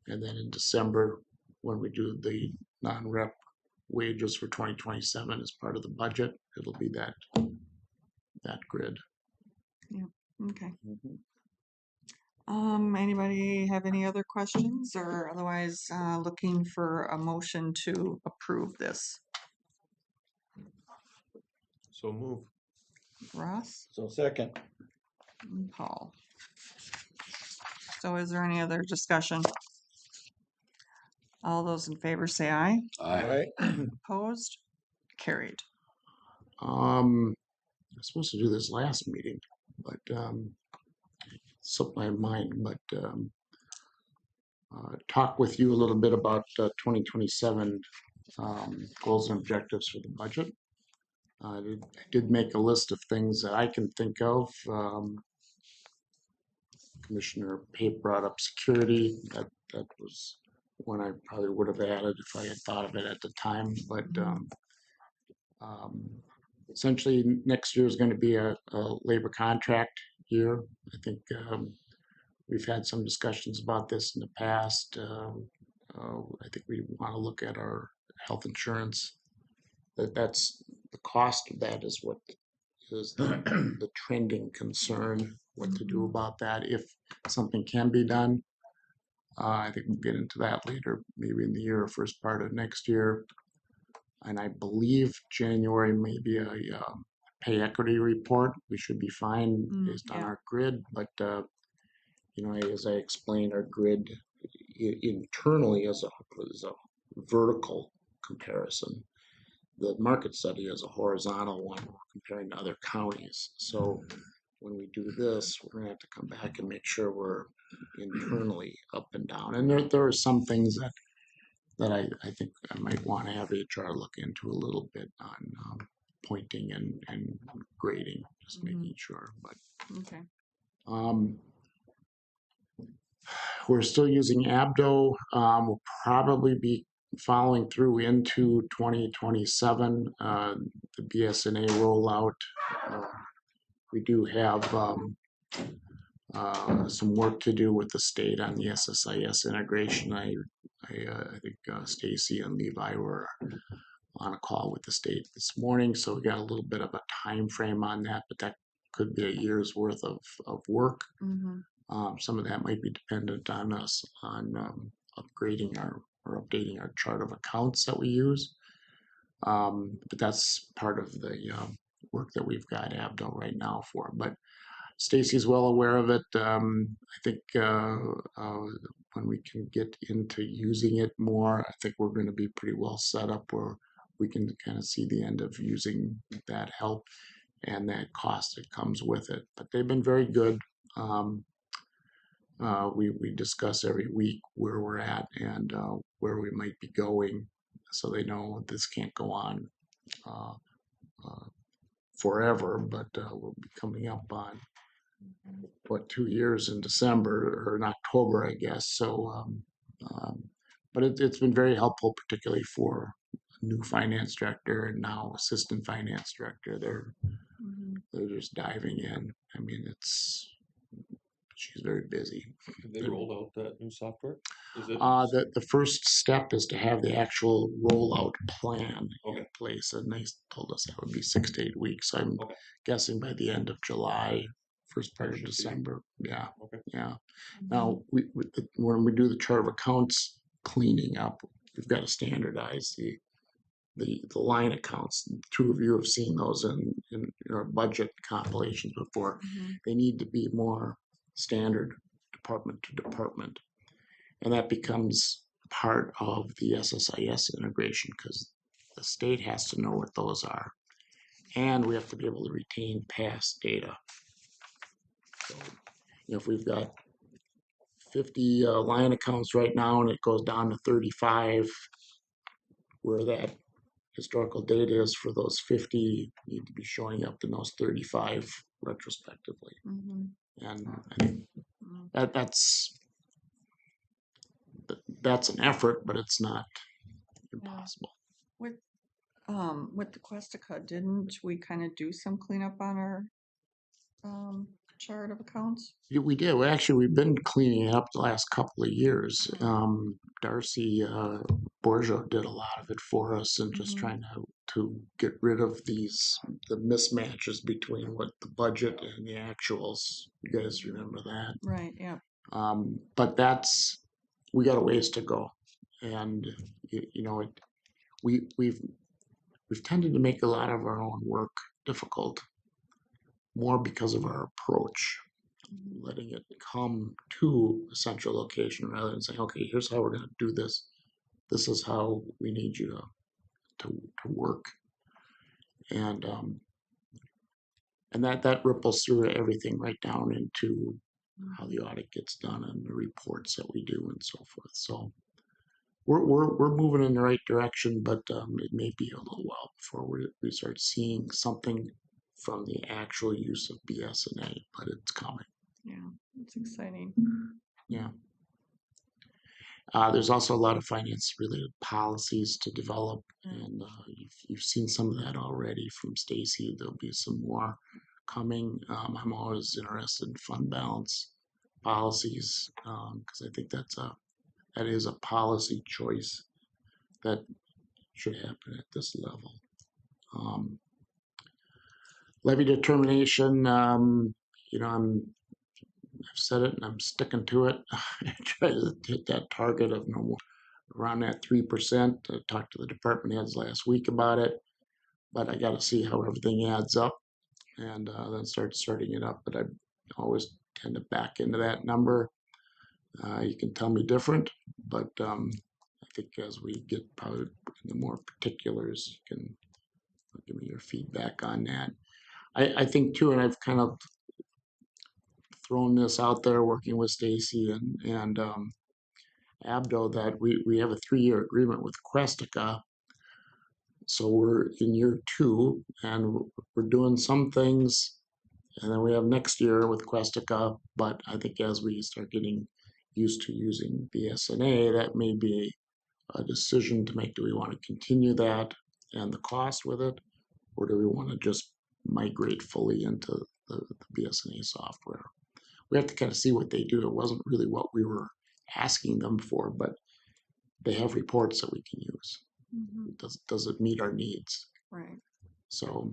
And then in December, when we do the non-rep wages for 2027 as part of the budget, it'll be that grid. Yeah. Okay. Anybody have any other questions, or otherwise looking for a motion to approve this? So move. Ross? So second. And Paul. So is there any other discussion? All those in favor say aye. Aye. Opposed? Carried. I'm supposed to do this last meeting, but slipped my mind. But talk with you a little bit about 2027 goals and objectives for the budget. I did make a list of things that I can think of. Commissioner Pape brought up security. That was one I probably would have added if I had thought of it at the time. But essentially, next year is going to be a labor contract year. I think we've had some discussions about this in the past. I think we want to look at our health insurance. That's the cost of that is what is the trending concern. What to do about that if something can be done. I think we'll get into that later, maybe in the year or first part of next year. And I believe January may be a pay equity report. We should be fine based on our grid, but as I explained, our grid internally is a vertical comparison. The market study is a horizontal one, comparing to other counties. So when we do this, we're going to have to come back and make sure we're internally up and down. And there are some things that I think I might want to have HR look into a little bit on pointing and grading, just making sure. But okay. We're still using Abdo. We'll probably be following through into 2027, the BSNA rollout. We do have some work to do with the state on the SSIS integration. I think Stacy and Levi were on a call with the state this morning, so we got a little bit of a time frame on that, but that could be a year's worth of work. Some of that might be dependent on us on upgrading or updating our chart of accounts that we use. But that's part of the work that we've got Abdo right now for. But Stacy's well aware of it. I think when we can get into using it more, I think we're going to be pretty well set up where we can kind of see the end of using that help and that cost that comes with it. But they've been very good. we discuss every week where we're at and where we might be going, so they know this can't go on forever. But we'll be coming up on 2 years in December or in October, I guess. So, but it's been very helpful, particularly for new finance director and now assistant finance director. They're just diving in. I mean, she's very busy. Have they rolled out that new software? Is it? The first step is to have the actual rollout plan in place, and they told us that would be 6 to 8 weeks. I'm guessing by the end of July, first part of December. Yeah, yeah. Now, when we do the chart of accounts cleaning up, we've got to standardize the line accounts. The two of you have seen those in our budget compilations before. They need to be more standard department to department. And that becomes part of the SSIS integration because the state has to know what those are. And we have to be able to retain past data. So, if we've got 50 line accounts right now and it goes down to 35, where that historical data is for those 50 need to be showing up in those 35 retrospectively. And I think that's an effort, but it's not impossible. With the Questica, didn't we kind of do some cleanup on our chart of accounts? We did. We've been cleaning it up the last couple of years. Darcy Borjo did a lot of it for us, and just trying to get rid of the mismatches between what the budget and the actuals. You guys remember that? Right. Yeah. But we got a ways to go, and we've tended to make a lot of our own work difficult, more because of our approach, letting it come to a central location rather than saying, okay, here's how we're going to do this. This is how we need you to work. And that ripples through everything right down into how the audit gets done and the reports that we do and so forth. So we're moving in the right direction, but it may be a little while before we start seeing something from the actual use of BS&A, but it's coming. Yeah, it's exciting. Yeah. There's also a lot of finance-related policies to develop, and you've seen some of that already from Stacy. There'll be some more coming. I'm always interested in fund balance policies because I think that is a policy choice that should happen at this level. Levy determination, I've said it and I'm sticking to it. I try to hit that target of no more around that 3%. I talked to the department heads last week about it, but I got to see how everything adds up and then start starting it up. But I always tend to back into that number. You can tell me different, but I think as we get probably into more particulars, you can give me your feedback on that. I think too, and I've kind of thrown this out there working with Stacy and Abdo, that we have a 3-year agreement with Questica. So we're in year 2 and we're doing some things, and then we have next year with Questica. But I think as we start getting used to using BS&A, that may be a decision to make. Do we want to continue that and the cost with it, or do we want to just migrate fully into the BS&A software? We have to kind of see what they do. It wasn't really what we were asking them for, but they have reports that we can use. Does it meet our needs? Right. So,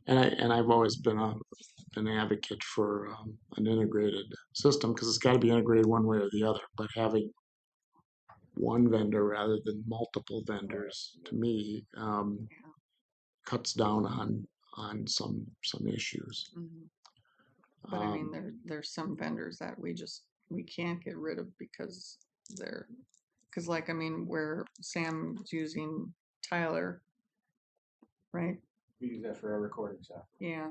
and I've always been an advocate for an integrated system, because it's got to be integrated one way or the other. But having one vendor rather than multiple vendors, to me, cuts down on some issues. But I mean, there's some vendors that we can't get rid of because where Sam's using Tyler, right? We use that for our recording software. Yeah.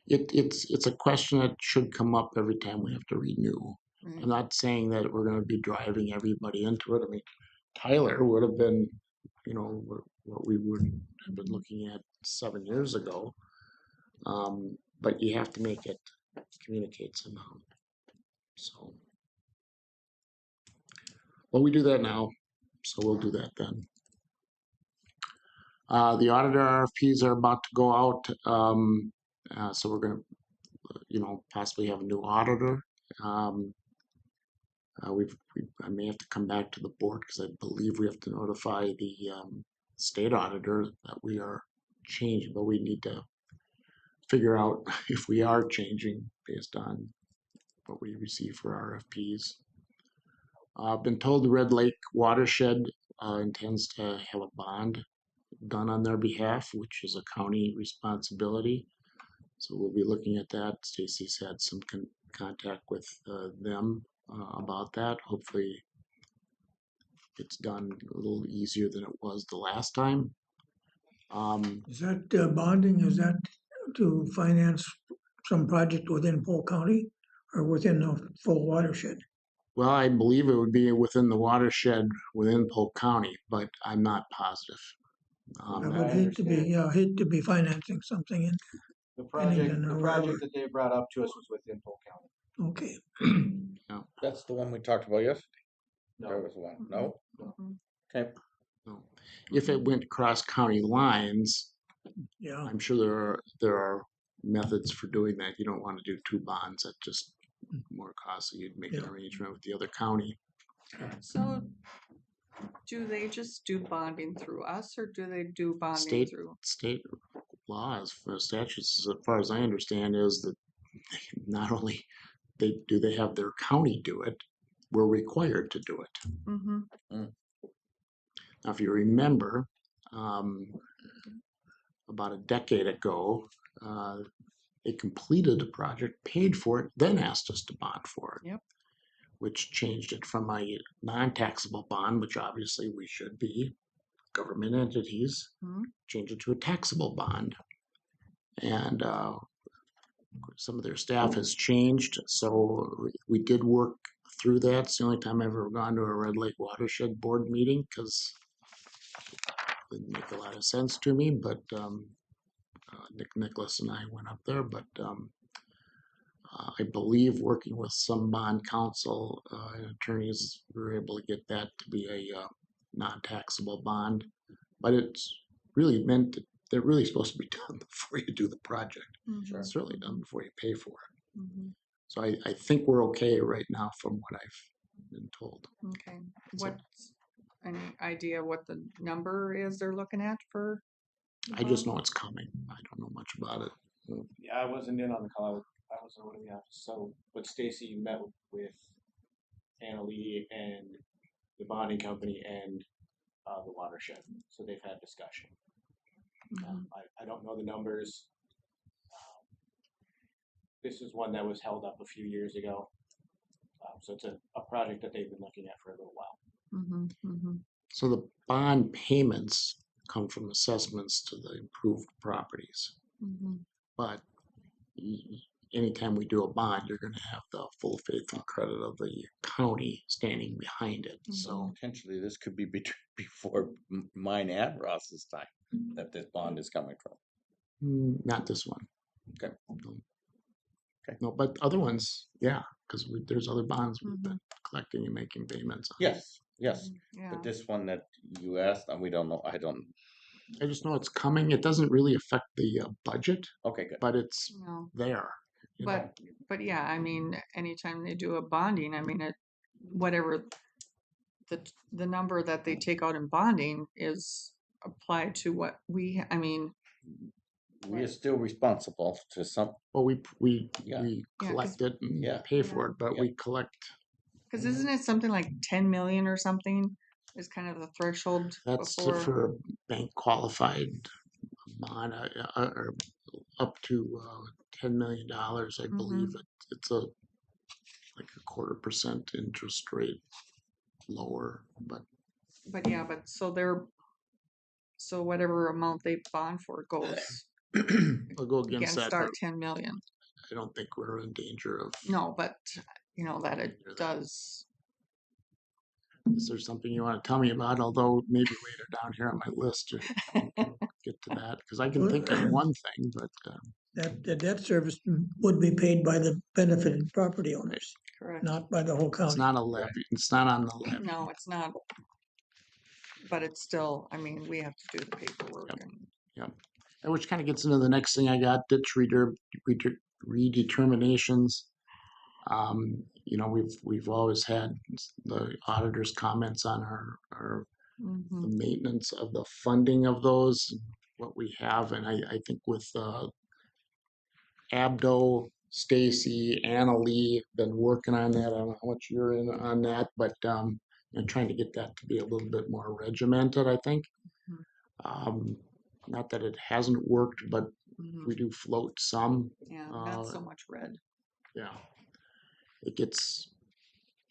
It's a question that should come up every time we have to renew. Right. I'm not saying that we're gonna be driving everybody into it. I mean, Tyler would have been, what we would have been looking at 7 years ago. But you have to make it communicate somehow. So, well, we do that now, so we'll do that then. The auditor RFPs are about to go out, so we're gonna, possibly have a new auditor. I may have to come back to the board because I believe we have to notify the state auditor that we are changing, but we need to figure out if we are changing based on what we receive for RFPs. I've been told the Red Lake Watershed intends to have a bond done on their behalf, which is a county responsibility. So we'll be looking at that. Stacy's had some contact with them about that. Hopefully it's done a little easier than it was the last time. Is that bonding, is that to finance some project within Polk County or within the full watershed? Well, I believe it would be within the watershed within Polk County, but I'm not positive. I would hate to be financing something in. The Pennington or project wherever. that they brought up to us was within Polk County. Okay. That's the one we talked about yesterday. No. There was one. No? Okay. No. If it went cross county lines, yeah, I'm sure there are methods for doing that. You don't want to do two bonds. That's just more costly. You'd make an arrangement with the other county. So do they just do bonding through us or do they do bonding State through? laws, statutes, as far as I understand, is that not only do they have their county do it, we're required to do it. Mm-hmm. Now, if you remember, about a decade ago, they completed a project, paid for it, then asked us to bond for it. Yep. Which changed it from a non-taxable bond, which obviously we should be, government entities, change it to a taxable bond. And some of their staff has changed, so we did work through that. It's the only time I've ever gone to a Red Lake Watershed Board meeting because it didn't make a lot of sense to me, but Nick Nicholas and I went up there, but I believe working with some bond counsel and attorneys, we were able to get that to be a non-taxable bond, but it's really meant that they're really supposed to be done before you do the project. Mm-hmm. It's really done before you pay for it. Mm-hmm. So I think we're okay right now from what I've been told. Okay. What's any idea what the number is they're looking at for? I just know it's coming. I don't know much about it. Yeah, I wasn't in on the call. I was over in the office. So, but Stacy met with Anna Lee and the bonding company and the watershed. So they've had discussion. Mm-hmm. I don't know the numbers. This is one that was held up a few years ago. So it's a project that they've been looking at for a little while. Mm-hmm. Mm-hmm. So the bond payments come from assessments to the improved properties. Mm-hmm. But anytime we do a bond, you're going to have the full faith and credit of the county standing behind it. Mm-hmm. So potentially this could be before mine and Ross's time that this bond is coming from. Not this one. Okay. No. Okay. No, but other ones, yeah, because there's other bonds we've been collecting and making payments on. Yes, yes. Yeah. But this one that you asked, we don't know. I just know it's coming. It doesn't really affect the budget. Okay, good. But it's there. But yeah, I mean, anytime they do a bonding, I mean, whatever the number that they take out in bonding is applied to what we are still responsible to some. Well, we collect it and pay for it, but we collect. Because isn't it something like 10 million or something is kind of the threshold? That's before... for a bank qualified bond, or up to $10 million, I believe. It's like a 0.25% interest rate lower, but yeah, so whatever amount they bond for goes I'll go You against can't that, start but 10 million. I don't think we're in danger of. No, but that it does. Is there something you want to tell me about? Although maybe later down here on my list, get to that because I can think of one thing, but That the debt service would be paid by the benefited property owners, Correct. not by the whole county. it's not a levy. It's not on the levy. No, it's not. But it's still, I mean, we have to do the paperwork. Yep. And which kind of gets into the next thing I got, ditch redeterminations. We've always had the auditor's comments on our the maintenance of the funding of those, what we have, and I think with Abdo, Stacy, Anna Lee, been working on that. I don't know how much you're in on that, but trying to get that to be a little bit more regimented, I think. Not that it hasn't worked, but we do float some. Yeah, not so much red. Yeah. It gets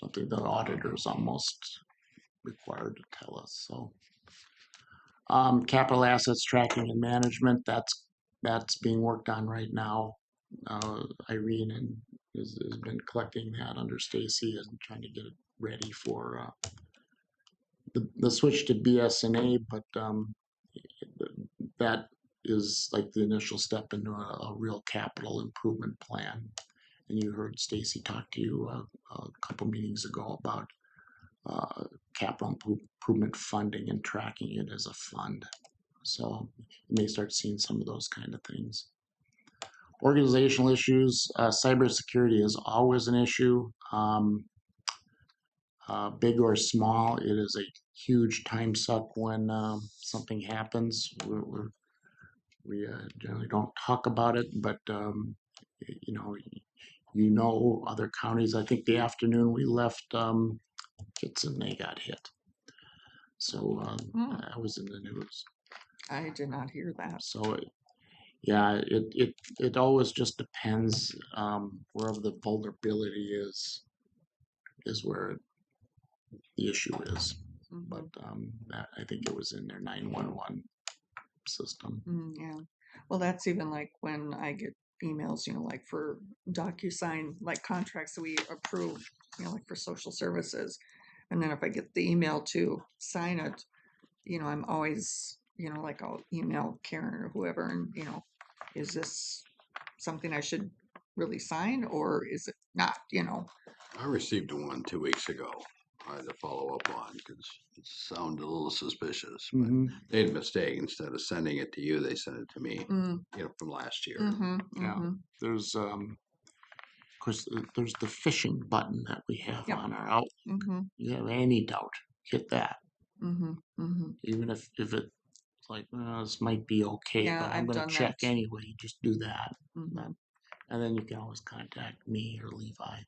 something the auditor's almost required to tell us. So capital assets tracking and management, that's being worked on right now. Irene has been collecting that under Stacy and trying to get it ready for the switch to BSNA, but that is like the initial step into a real capital improvement plan. And you heard Stacy talk to you a couple meetings ago about capital improvement funding and tracking it as a fund. So you may start seeing some of those kind of things. Organizational issues, cybersecurity is always an issue. Big or small, it is a huge time suck when something happens. We generally don't talk about it, but other counties. I think the afternoon we left Kitson, they got hit. So I was in the news. I did not hear that. So it always just depends where the vulnerability is where the issue is. But I think it was in their 911 system. Yeah. Well, that's even like when I get emails, like for DocuSign, like contracts that we approve, like for social services. And then if I get the email to sign it, I'm always, like I'll email Karen or whoever and, is this something I should really sign or is it not, I received one 2 weeks ago. I had to follow up on because it sounded a little suspicious. But they had a mistake. Instead of sending it to you, they sent it to me. From last year. Yeah, there's of course there's the phishing button that we have on our Outlook. You have any doubt, hit that. Even if it's like this might be okay, but I'm going to check anyway. Just do that, and then you can always contact me or Levi.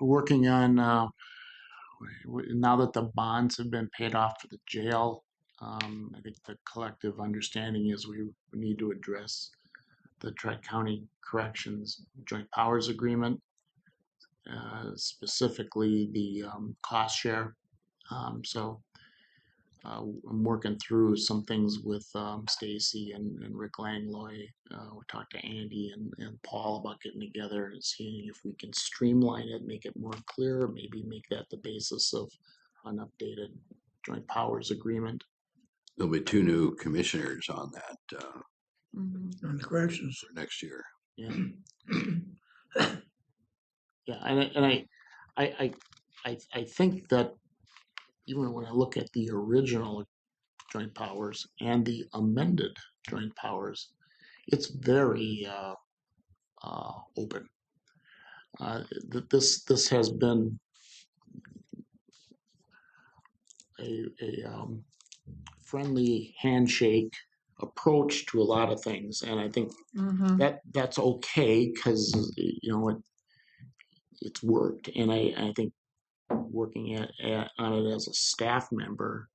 Working on now that the bonds have been paid off for the jail. I think the collective understanding is we need to address the Tri-County Corrections Joint Powers Agreement, specifically the cost share. So I'm working through some things with Stacy and Rick Langloy. We talked to Andy and Paul about getting together and seeing if we can streamline it, make it more clear, maybe make that the basis of an updated joint powers agreement. There'll be 2 new commissioners on that On the corrections for next year. Yeah. Yeah, and I think that even when I look at the original joint powers and the amended joint powers, it's very open. This has been a friendly handshake approach to a lot of things, and I think that's okay because it's worked, and I think working on it as a staff member,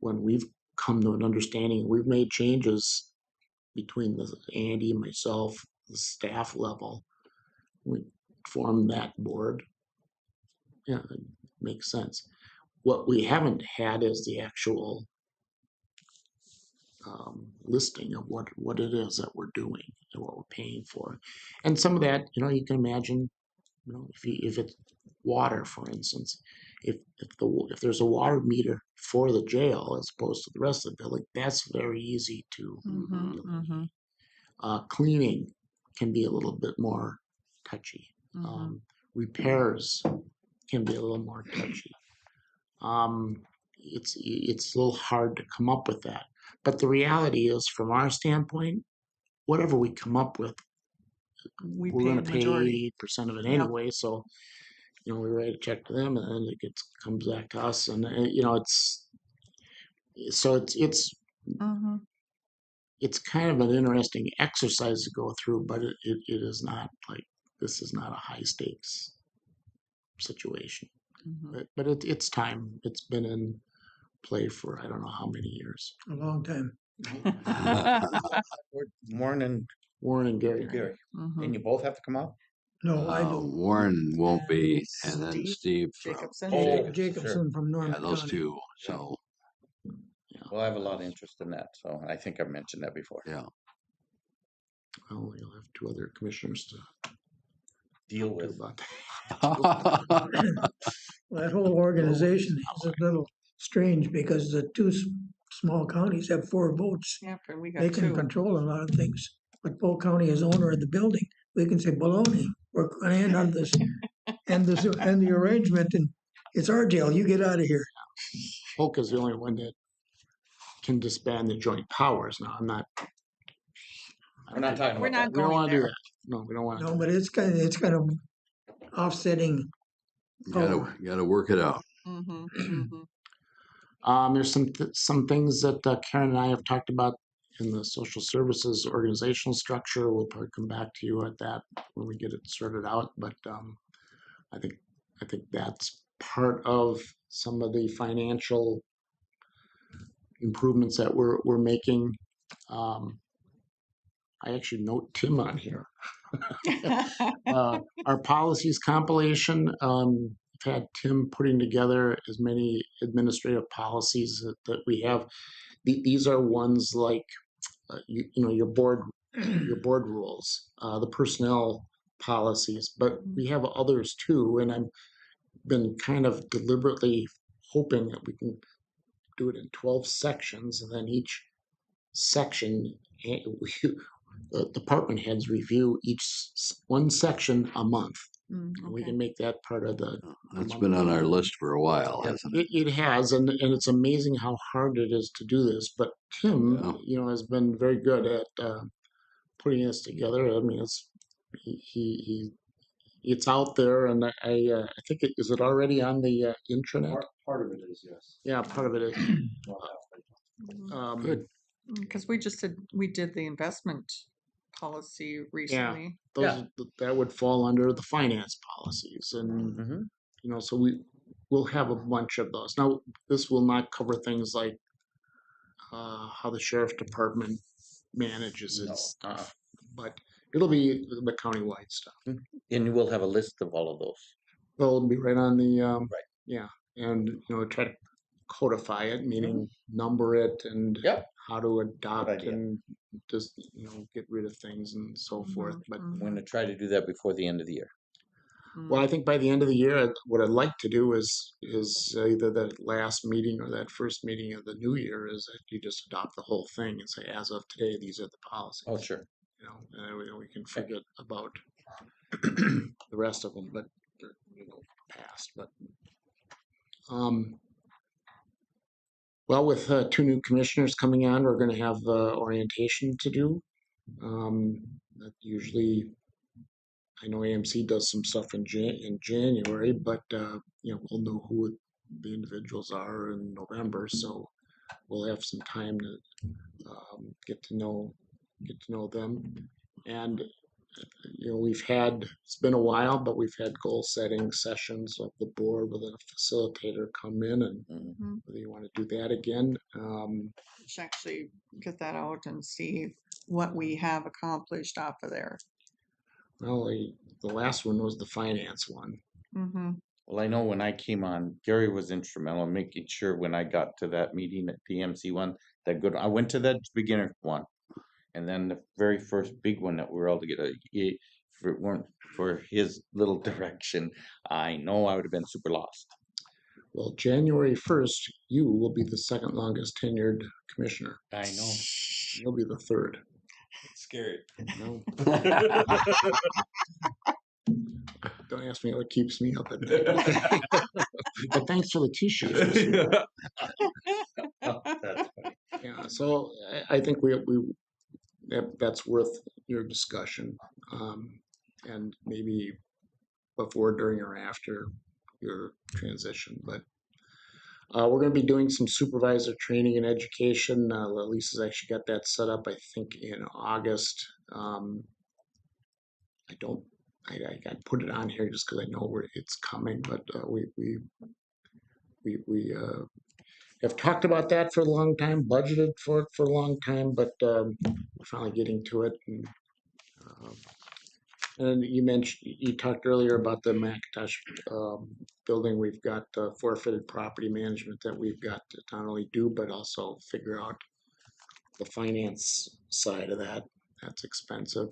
when we've come to an understanding, we've made changes between Andy and myself, the staff level. We formed that board. Yeah, it makes sense. What we haven't had is the actual listing of what it is that we're doing and what we're paying for. And some of that, you can imagine, if it's water, for instance, if there's a water meter for the jail as opposed to the rest of the building, that's very easy to cleaning can be a little bit more touchy. Repairs can be a little more touchy. It's a little hard to come up with that. But the reality is, from our standpoint, whatever we come up with, we're going to pay 80% of it anyway. So, we write a check to them, and then it comes back to us, and it's kind of an interesting exercise to go through, but it is not like, this is not a high stakes situation. But it's time. It's been in play for I don't know how many years. A long time. Warren and Gary. And you both have to come out? No, I don't. Warren won't be, and then Steve Jacobson. Jacobson from Norman Yeah, those County. two. So Well, I have a lot of interest in that, so I think I've mentioned that before. yeah. Well, you'll have two other commissioners to deal with. About Well, that whole organization is a little strange because the two small counties have 4 votes. Yeah, but we They got can 2. control a lot of things. But Polk County is owner of the building. We can say, baloney, we're going to end on this, and the arrangement, and it's our jail. You get out of here. Polk is the only one that can disband the joint powers. Now, We're not talking We're about not we don't going want to do there. that. No, we don't want to. No, but it's kind of offsetting. Gotta work it out. There's some things that Karen and I have talked about in the social services organizational structure. We'll probably come back to you at that when we get it sorted out. But I think that's part of some of the financial improvements that we're making. I actually note Tim on here. Our policies compilation. We've had Tim putting together as many administrative policies that we have. These are ones like your board rules, the personnel policies, but we have others too. And I've been kind of deliberately hoping that we can do it in 12 sections, and then each section, the department heads review one section a month. And we can make that part of the. That's been on our list for a while, hasn't it? It has, and it's amazing how hard it is to do this. But Tim, has been very good at putting this together. I mean, it's out there, and I think is it already on the intranet? Part of it is, yes. Yeah, part of it is. Good. Because we did the investment policy recently. That would fall under the finance policies, and so we'll have a bunch of those. Now, this will not cover things like how the sheriff department manages its stuff, but it'll be the countywide stuff. And you will have a list of all of those. Well, it'll be right on the and try to codify it, meaning number it and how to adopt and just get rid of things and so forth. But I'm going to try to do that before the end of the year. Well, I think by the end of the year, what I'd like to do is either that last meeting or that first meeting of the new year is that you just adopt the whole thing and say, as of today, these are the policies. Oh, sure. And we can forget about the rest of them, but past. But well, with 2 new commissioners coming on, we're going to have orientation to do. That usually, I know AMC does some stuff in January, but we'll know who the individuals are in November, so we'll have some time to get to know them. And it's been a while, but we've had goal setting sessions of the board with a facilitator come in, and whether you want to do that again. Should actually get that out and see what we have accomplished off of there. Well, the last one was the finance one. Well, I know when I came on, Gary was instrumental in making sure when I got to that meeting at the MC one, that good, I went to that beginner one. And then the very first big one that we were all together, if it weren't for his little direction, I know I would have been super lost. Well, January 1st, you will be the second longest tenured commissioner. I know. You'll be the third. Scary. No. Don't ask me what keeps me up at night. But thanks for the t-shirt. Oh, that's funny. Yeah, so I think that's worth your discussion, and maybe before, during, or after your transition. But we're going to be doing some supervisor training and education. Lisa's actually got that set up, I think, in August. I put it on here just because I know where it's coming, but we have talked about that for a long time, budgeted for it for a long time, but we're finally getting to it. And you talked earlier about the McIntosh building. We've got forfeited property management that we've got to not only do, but also figure out the finance side of that. That's expensive.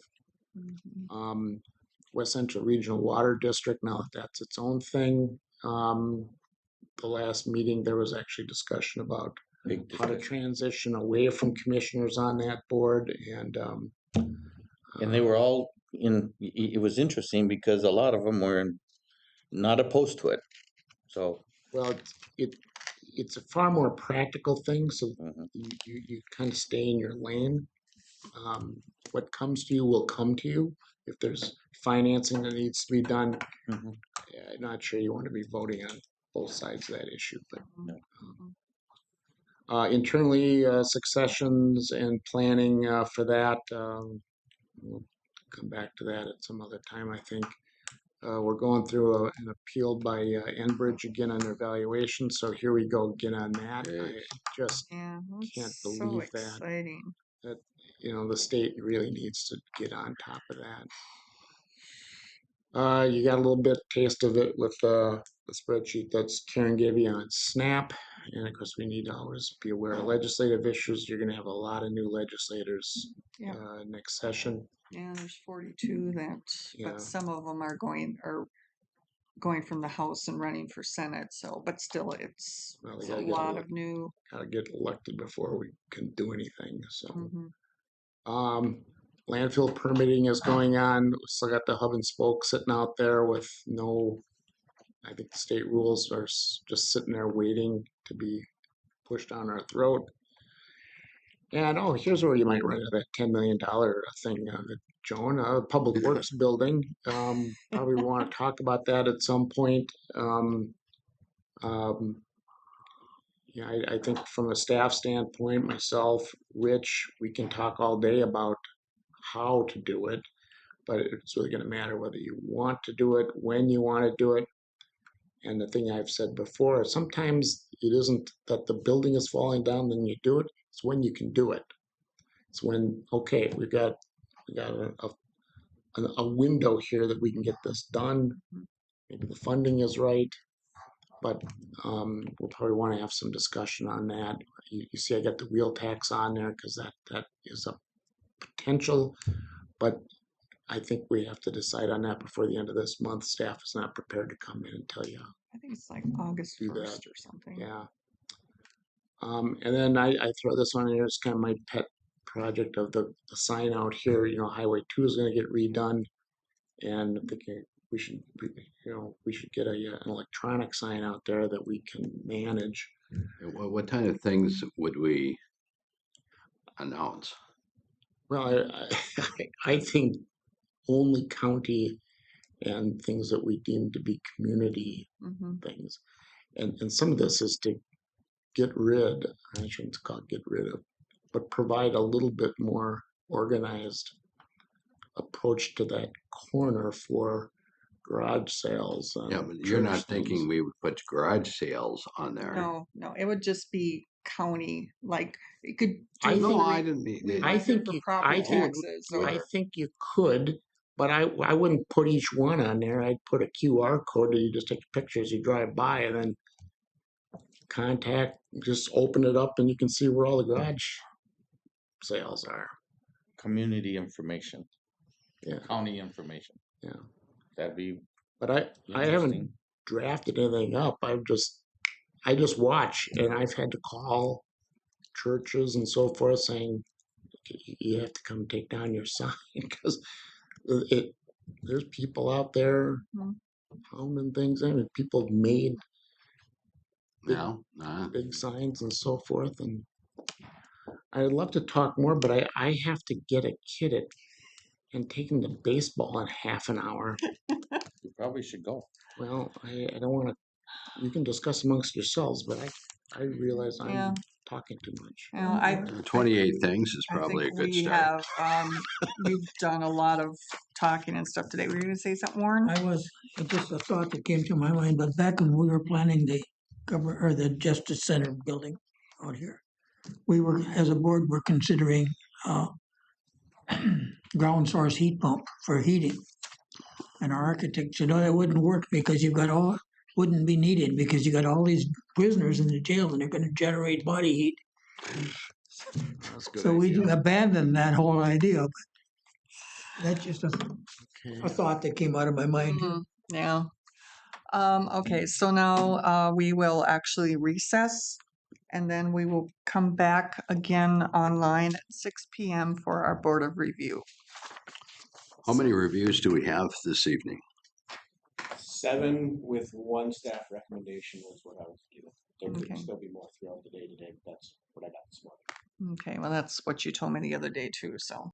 West Central Regional Water District, now that's its own thing. The last meeting, there was actually discussion about how to transition away from commissioners on that board. And they were all it was interesting because a lot of them were not opposed to it. So, well, it's a far more practical thing. So you kind of stay in your lane. What comes to you will come to you. If there's financing that needs to be done, I'm not sure you want to be voting on both sides of that issue. But internally, successions and planning for that, we'll come back to that at some other time, I think. We're going through an appeal by Enbridge again on their valuation, so here we go again on that. I just can't believe so exciting. that the state really needs to get on top of that. You got a little bit taste of it with the spreadsheet that's Karen gave you on SNAP, and of course we need to always be aware of legislative issues. You're going to have a lot of new legislators next session. Yeah, there's 42 but some of them are going from the House and running for Senate. So, but still, it's a lot of new. Gotta get elected before we can do anything. So, landfill permitting is going on. We still got the hub and spoke sitting out there with no. I think the state rules are just sitting there waiting to be pushed down our throat. And here's where you might run into that $10 million thing, Joan, Public Works building. Probably want to talk about that at some point. I think from a staff standpoint, myself, Rich, we can talk all day about how to do it, but it's really going to matter whether you want to do it, when you want to do it. And the thing I've said before, sometimes it isn't that the building is falling down, then you do it. It's when you can do it. It's when, okay, we got a window here that we can get this done. Maybe the funding is right, but we'll probably want to have some discussion on that. You see, I got the wheel tax on there because that is a potential, but I think we have to decide on that before the end of this month. Staff is not prepared to come in and tell you. I think it's like August 1st or something. Yeah. And then I throw this one in here. It's kind of my pet project of the sign out here. Highway 2 is going to get redone, and I'm thinking we should get an electronic sign out there that we can manage. What kind of things would we announce? Well, I think only county and things that we deem to be community things. And some of this is to get rid, I shouldn't call it get rid of, but provide a little bit more organized approach to that corner for garage sales. Yeah, but you're not thinking we would put garage sales on there. No, it would just be county. Like it could. I think you could But I wouldn't put each one on there. I'd put a QR code that you just take a picture as you drive by, and then just open it up and you can see where all the garage sales are. Community information. Yeah. County information. Yeah. That'd be. But I haven't drafted anything up. I just watch, and I've had to call churches and so forth saying, you have to come take down your sign because there's people out there pounding things in, and people have made big signs and so forth. And I'd love to talk more, but I have to get a kid and take him to baseball in half an hour. You probably should go. Well, I don't want to. You can discuss amongst yourselves, but I realize I'm talking too much. You know, 28 things is I probably a think good we start. have, you've done a lot of talking and stuff today. Were you going to say something, Warren? It's just a thought that came to my mind, but back when we were planning the Justice Center building out here, we were, as a board, were considering ground source heat pump for heating. And our architect said, "No, that wouldn't work because wouldn't be needed because you got all these prisoners in the jail and they're going to generate body heat." So we abandoned that whole idea. But that's just a thought that came out of my mind. Yeah. Okay, so now we will actually recess, and then we will come back again online at 6 p.m. for our Board of Review. How many reviews do we have this evening? 7 with 1 staff recommendation was what I was given. There could still be more throughout the day today, but that's what I got this morning. Okay, well, that's what you told me the other day too, so.